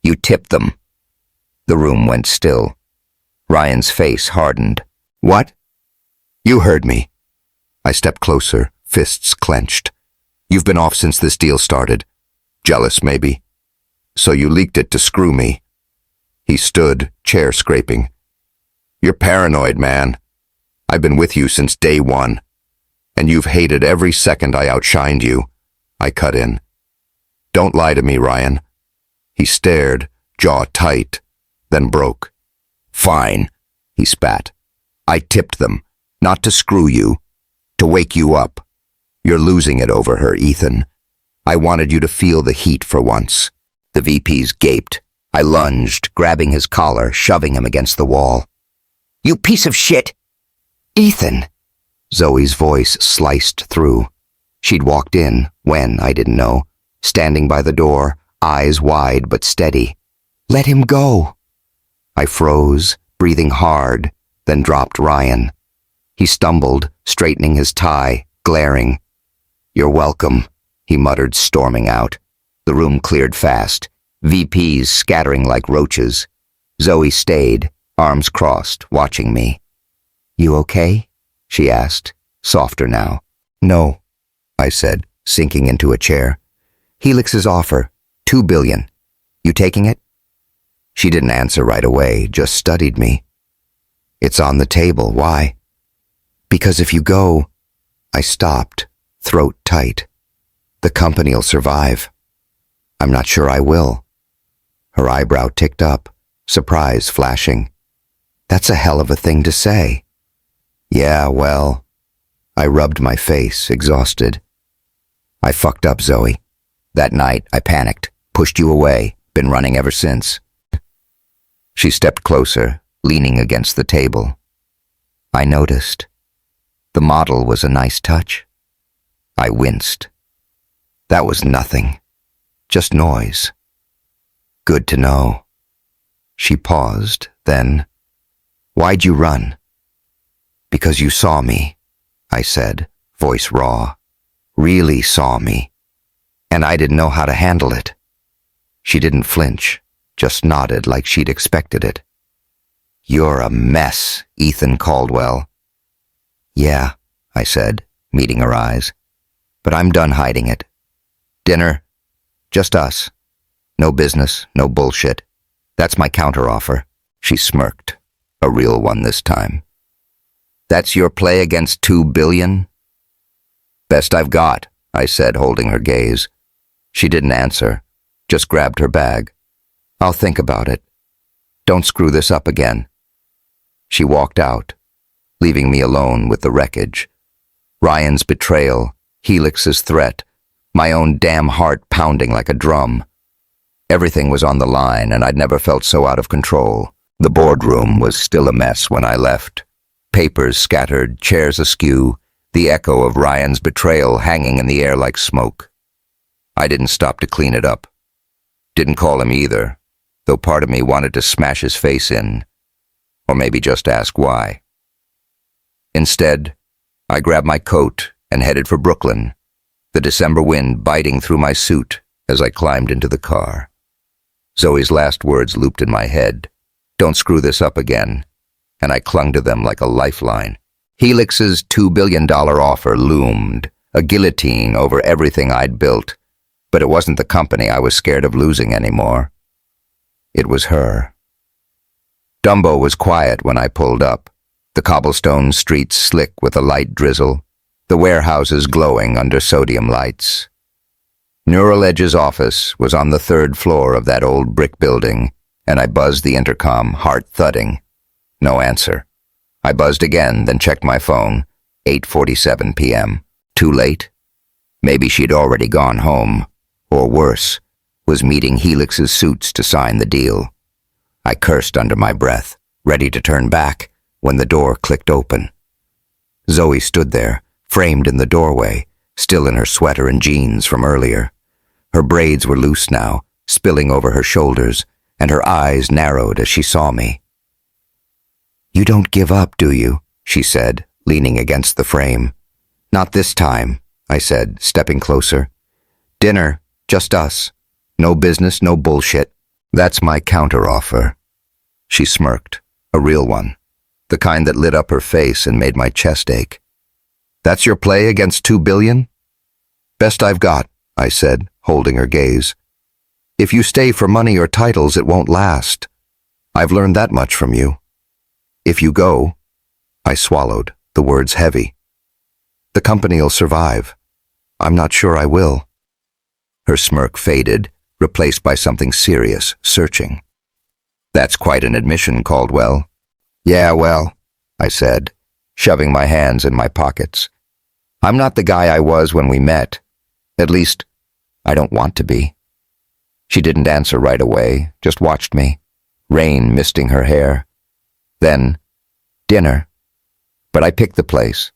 "You tipped them." The room went still. Ryan's face hardened. "What?" "You heard me." I stepped closer, fists clenched. "You've been off since this deal started. Jealous, maybe. So you leaked it to screw me." He stood, chair scraping. You're paranoid, man. I've been with you since day one, and you've hated every second I outshined you. I cut in. Don't lie to me, Ryan. He stared, jaw tight, then broke. Fine, he spat. I tipped them, not to screw you, to wake you up. You're losing it over her, Ethan. I wanted you to feel the heat for once. The VPs gaped. I lunged, grabbing his collar, shoving him against the wall. You piece of shit! Ethan! Zoe's voice sliced through. She'd walked in, when, I didn't know, standing by the door, eyes wide but steady. Let him go! I froze, breathing hard, then dropped Ryan. He stumbled, straightening his tie, glaring. You're welcome, he muttered, storming out. The room cleared fast, VPs scattering like roaches. Zoe stayed, arms crossed, watching me. You okay? She asked, softer now. No, I said, sinking into a chair. Helix's offer, $2 billion. You taking it? She didn't answer right away, just studied me. It's on the table, why? Because if you go... I stopped, throat tight. The company'll survive. I'm not sure I will. Her eyebrow ticked up, surprise flashing. That's a hell of a thing to say. Yeah, well... I rubbed my face, exhausted. I fucked up, Zoe. That night, I panicked, pushed you away, been running ever since. She stepped closer, leaning against the table. I noticed. The model was a nice touch. I winced. That was nothing. Just noise. Good to know. She paused, then, Why'd you run? Because you saw me, I said, voice raw. Really saw me. And I didn't know how to handle it. She didn't flinch, just nodded like she'd expected it. You're a mess, Ethan Caldwell. Yeah, I said, meeting her eyes. But I'm done hiding it. Dinner? Just us. No business, no bullshit. That's my counteroffer. She smirked. A real one this time. That's your play against $2 billion? Best I've got, I said, holding her gaze. She didn't answer, just grabbed her bag. I'll think about it. Don't screw this up again. She walked out, leaving me alone with the wreckage. Ryan's betrayal, Helix's threat, my own damn heart pounding like a drum. Everything was on the line, and I'd never felt so out of control. The boardroom was still a mess when I left. Papers scattered, chairs askew, the echo of Ryan's betrayal hanging in the air like smoke. I didn't stop to clean it up. Didn't call him either, though part of me wanted to smash his face in, or maybe just ask why. Instead, I grabbed my coat and headed for Brooklyn, the December wind biting through my suit as I climbed into the car. Zoe's last words looped in my head. Don't screw this up again, and I clung to them like a lifeline. Helix's $2 billion offer loomed, a guillotine over everything I'd built, but it wasn't the company I was scared of losing anymore. It was her. Dumbo was quiet when I pulled up, the cobblestone streets slick with a light drizzle, the warehouses glowing under sodium lights. Neural Edge's office was on the 3rd floor of that old brick building, and I buzzed the intercom, heart thudding. No answer. I buzzed again, then checked my phone. 8:47 p.m. Too late? Maybe she'd already gone home, or worse, was meeting Helix's suits to sign the deal. I cursed under my breath, ready to turn back, when the door clicked open. Zoe stood there, framed in the doorway, still in her sweater and jeans from earlier. Her braids were loose now, spilling over her shoulders, and her eyes narrowed as she saw me. You don't give up, do you? She said, leaning against the frame. Not this time, I said, stepping closer. Dinner, just us. No business, no bullshit. That's my counteroffer. She smirked, a real one, the kind that lit up her face and made my chest ache. That's your play against $2 billion? Best I've got, I said, holding her gaze. If you stay for money or titles, it won't last. I've learned that much from you. If you go, I swallowed, the words heavy. The company'll survive. I'm not sure I will. Her smirk faded, replaced by something serious, searching. That's quite an admission, Caldwell. Yeah, well, I said, shoving my hands in my pockets. I'm not the guy I was when we met. At least, I don't want to be. She didn't answer right away, just watched me, rain misting her hair. Then, dinner. But I picked the place.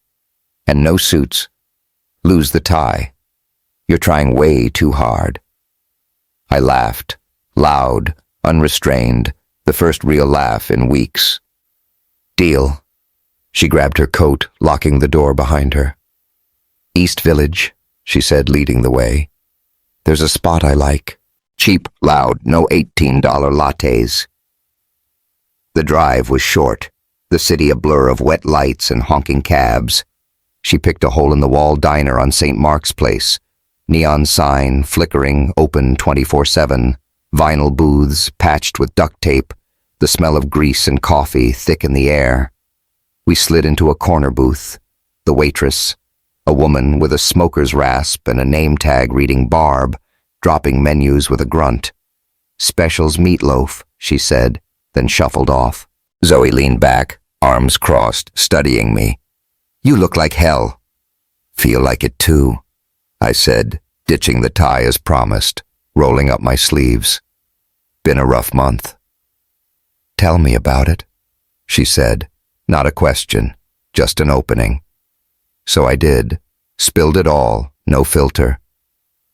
And no suits. Lose the tie. You're trying way too hard. I laughed, loud, unrestrained, the first real laugh in weeks. Deal. She grabbed her coat, locking the door behind her. East Village, she said, leading the way. There's a spot I like. Cheap, loud, no $18 lattes. The drive was short, the city a blur of wet lights and honking cabs. She picked a hole-in-the-wall diner on St. Mark's Place. Neon sign, flickering, open 24/7. Vinyl booths, patched with duct tape. The smell of grease and coffee thick in the air. We slid into a corner booth. The waitress, a woman with a smoker's rasp and a name tag reading Barb, dropping menus with a grunt. Specials meatloaf, she said, then shuffled off. Zoe leaned back, arms crossed, studying me. You look like hell. Feel like it too, I said, ditching the tie as promised, rolling up my sleeves. Been a rough month. Tell me about it, she said, not a question, just an opening. So I did, spilled it all, no filter.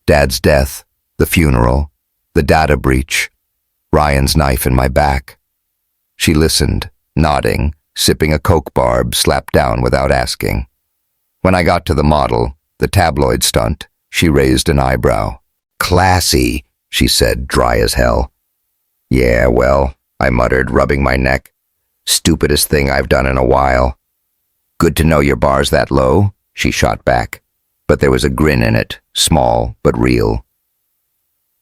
Dad's death, the funeral, the data breach, Ryan's knife in my back. She listened, nodding, sipping a Coke Barb slapped down without asking. When I got to the model, the tabloid stunt, she raised an eyebrow. Classy, she said, dry as hell. Yeah, well, I muttered, rubbing my neck. Stupidest thing I've done in a while. Good to know your bar's that low, she shot back. But there was a grin in it, small but real.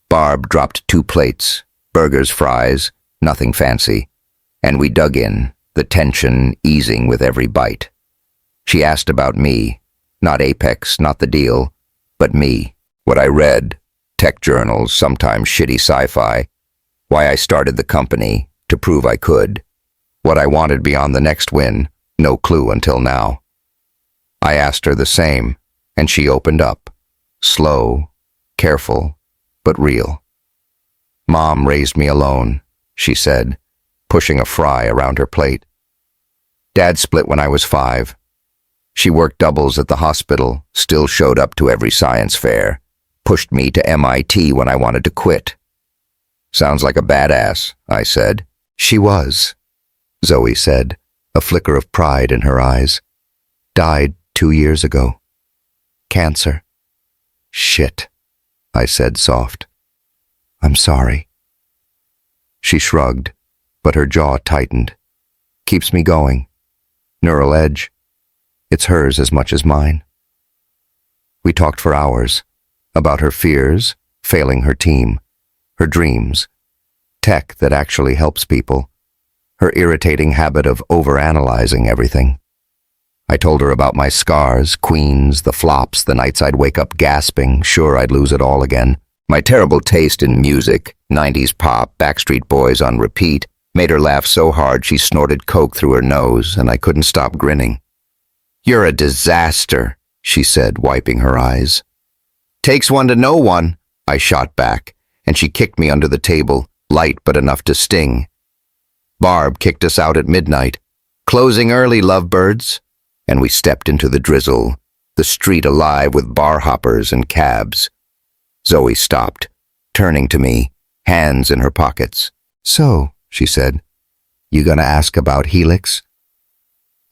Barb dropped 2 plates, burgers, fries, nothing fancy. And we dug in, the tension easing with every bite. She asked about me, not Apex, not the deal, but me, what I read, tech journals, sometimes shitty sci-fi, why I started the company, to prove I could, what I wanted beyond the next win, no clue until now. I asked her the same, and she opened up, slow, careful, but real. Mom raised me alone, she said, pushing a fry around her plate. Dad split when I was 5. She worked doubles at the hospital, still showed up to every science fair, pushed me to MIT when I wanted to quit. Sounds like a badass, I said. She was, Zoe said, a flicker of pride in her eyes. Died 2 years ago. Cancer. Shit, I said soft. I'm sorry. She shrugged, but her jaw tightened. Keeps me going. Neural edge. It's hers as much as mine. We talked for hours, about her fears, failing her team, her dreams, tech that actually helps people, her irritating habit of overanalyzing everything. I told her about my scars, queens, the flops, the nights I'd wake up gasping, sure I'd lose it all again. My terrible taste in music, 90s pop, Backstreet Boys on repeat, made her laugh so hard she snorted coke through her nose, and I couldn't stop grinning. You're a disaster, she said, wiping her eyes. Takes one to know one, I shot back, and she kicked me under the table, light but enough to sting. Barb kicked us out at midnight. Closing early, lovebirds. And we stepped into the drizzle, the street alive with bar hoppers and cabs. Zoe stopped, turning to me, hands in her pockets. So, she said, you gonna ask about Helix?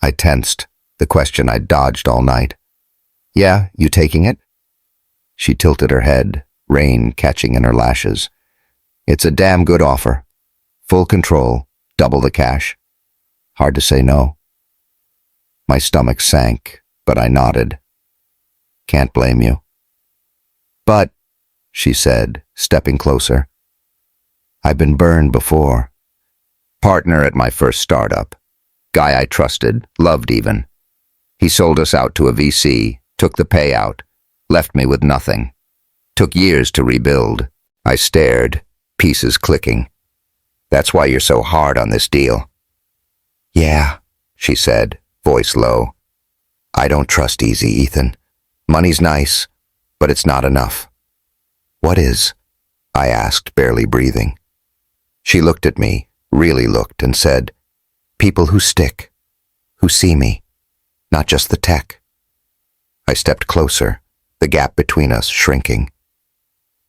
I tensed, the question I'd dodged all night. Yeah, you taking it? She tilted her head, rain catching in her lashes. It's a damn good offer. Full control, double the cash. Hard to say no. My stomach sank, but I nodded. Can't blame you. But, she said, stepping closer, I've been burned before. Partner at my first startup. Guy I trusted, loved even. He sold us out to a VC, took the payout, left me with nothing. Took years to rebuild. I stared, pieces clicking. That's why you're so hard on this deal. Yeah, she said, voice low. I don't trust easy, Ethan. Money's nice, but it's not enough. What is? I asked, barely breathing. She looked at me, really looked, and said, people who stick, who see me, not just the tech. I stepped closer, the gap between us shrinking.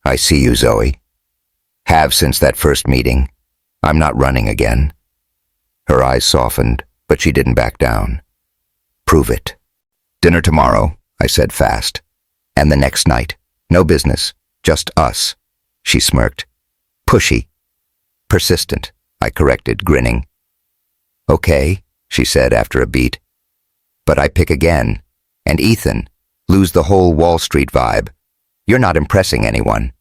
I see you, Zoe. Have since that first meeting. I'm not running again. Her eyes softened, but she didn't back down. Prove it. Dinner tomorrow, I said fast. And the next night. No business, just us. She smirked. Pushy. Persistent, I corrected, grinning. Okay, she said after a beat. But I pick again. And Ethan, lose the whole Wall Street vibe. You're not impressing anyone.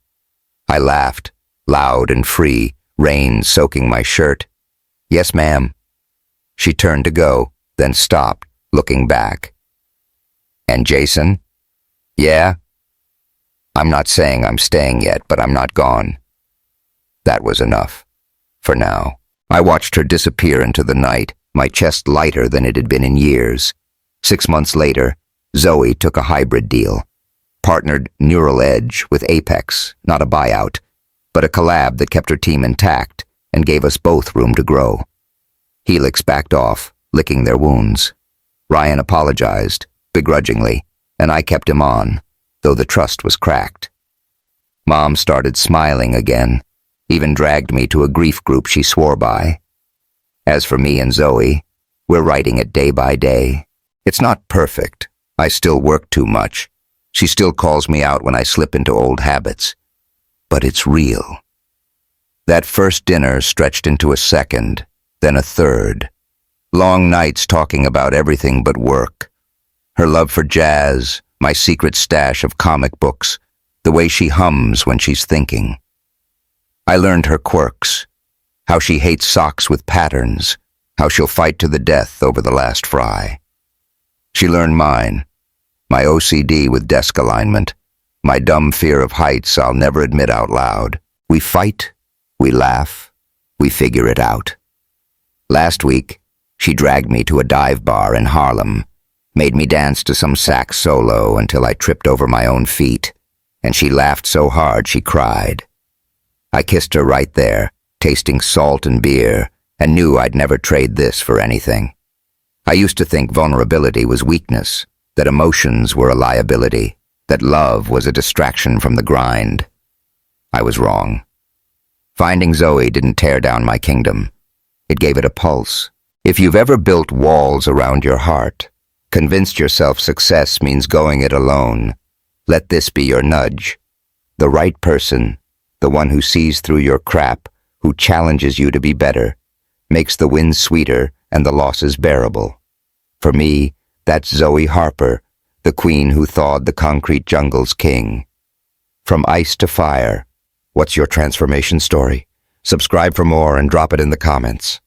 I laughed, loud and free, rain soaking my shirt. Yes, ma'am. She turned to go, then stopped, looking back. And Jason? Yeah? I'm not saying I'm staying yet, but I'm not gone. That was enough. For now. I watched her disappear into the night, my chest lighter than it had been in years. 6 months later, Zoe took a hybrid deal. Partnered Neural Edge with Apex, not a buyout, but a collab that kept her team intact and gave us both room to grow. Helix backed off, licking their wounds. Ryan apologized, begrudgingly, and I kept him on, though the trust was cracked. Mom started smiling again, even dragged me to a grief group she swore by. As for me and Zoe, we're writing it day by day. It's not perfect. I still work too much. She still calls me out when I slip into old habits. But it's real. That first dinner stretched into a second, then a third. Long nights talking about everything but work. Her love for jazz, my secret stash of comic books, the way she hums when she's thinking. I learned her quirks, how she hates socks with patterns, how she'll fight to the death over the last fry. She learned mine, my OCD with desk alignment, my dumb fear of heights I'll never admit out loud. We fight, we laugh, we figure it out. Last week, she dragged me to a dive bar in Harlem, made me dance to some sax solo until I tripped over my own feet, and she laughed so hard she cried. I kissed her right there, tasting salt and beer, and knew I'd never trade this for anything. I used to think vulnerability was weakness, that emotions were a liability, that love was a distraction from the grind. I was wrong. Finding Zoe didn't tear down my kingdom. It gave it a pulse. If you've ever built walls around your heart, convinced yourself success means going it alone, let this be your nudge. The right person, the one who sees through your crap, who challenges you to be better, makes the wins sweeter and the losses bearable. For me, that's Zoe Harper, the queen who thawed the concrete jungle's king. From ice to fire. What's your transformation story? Subscribe for more and drop it in the comments.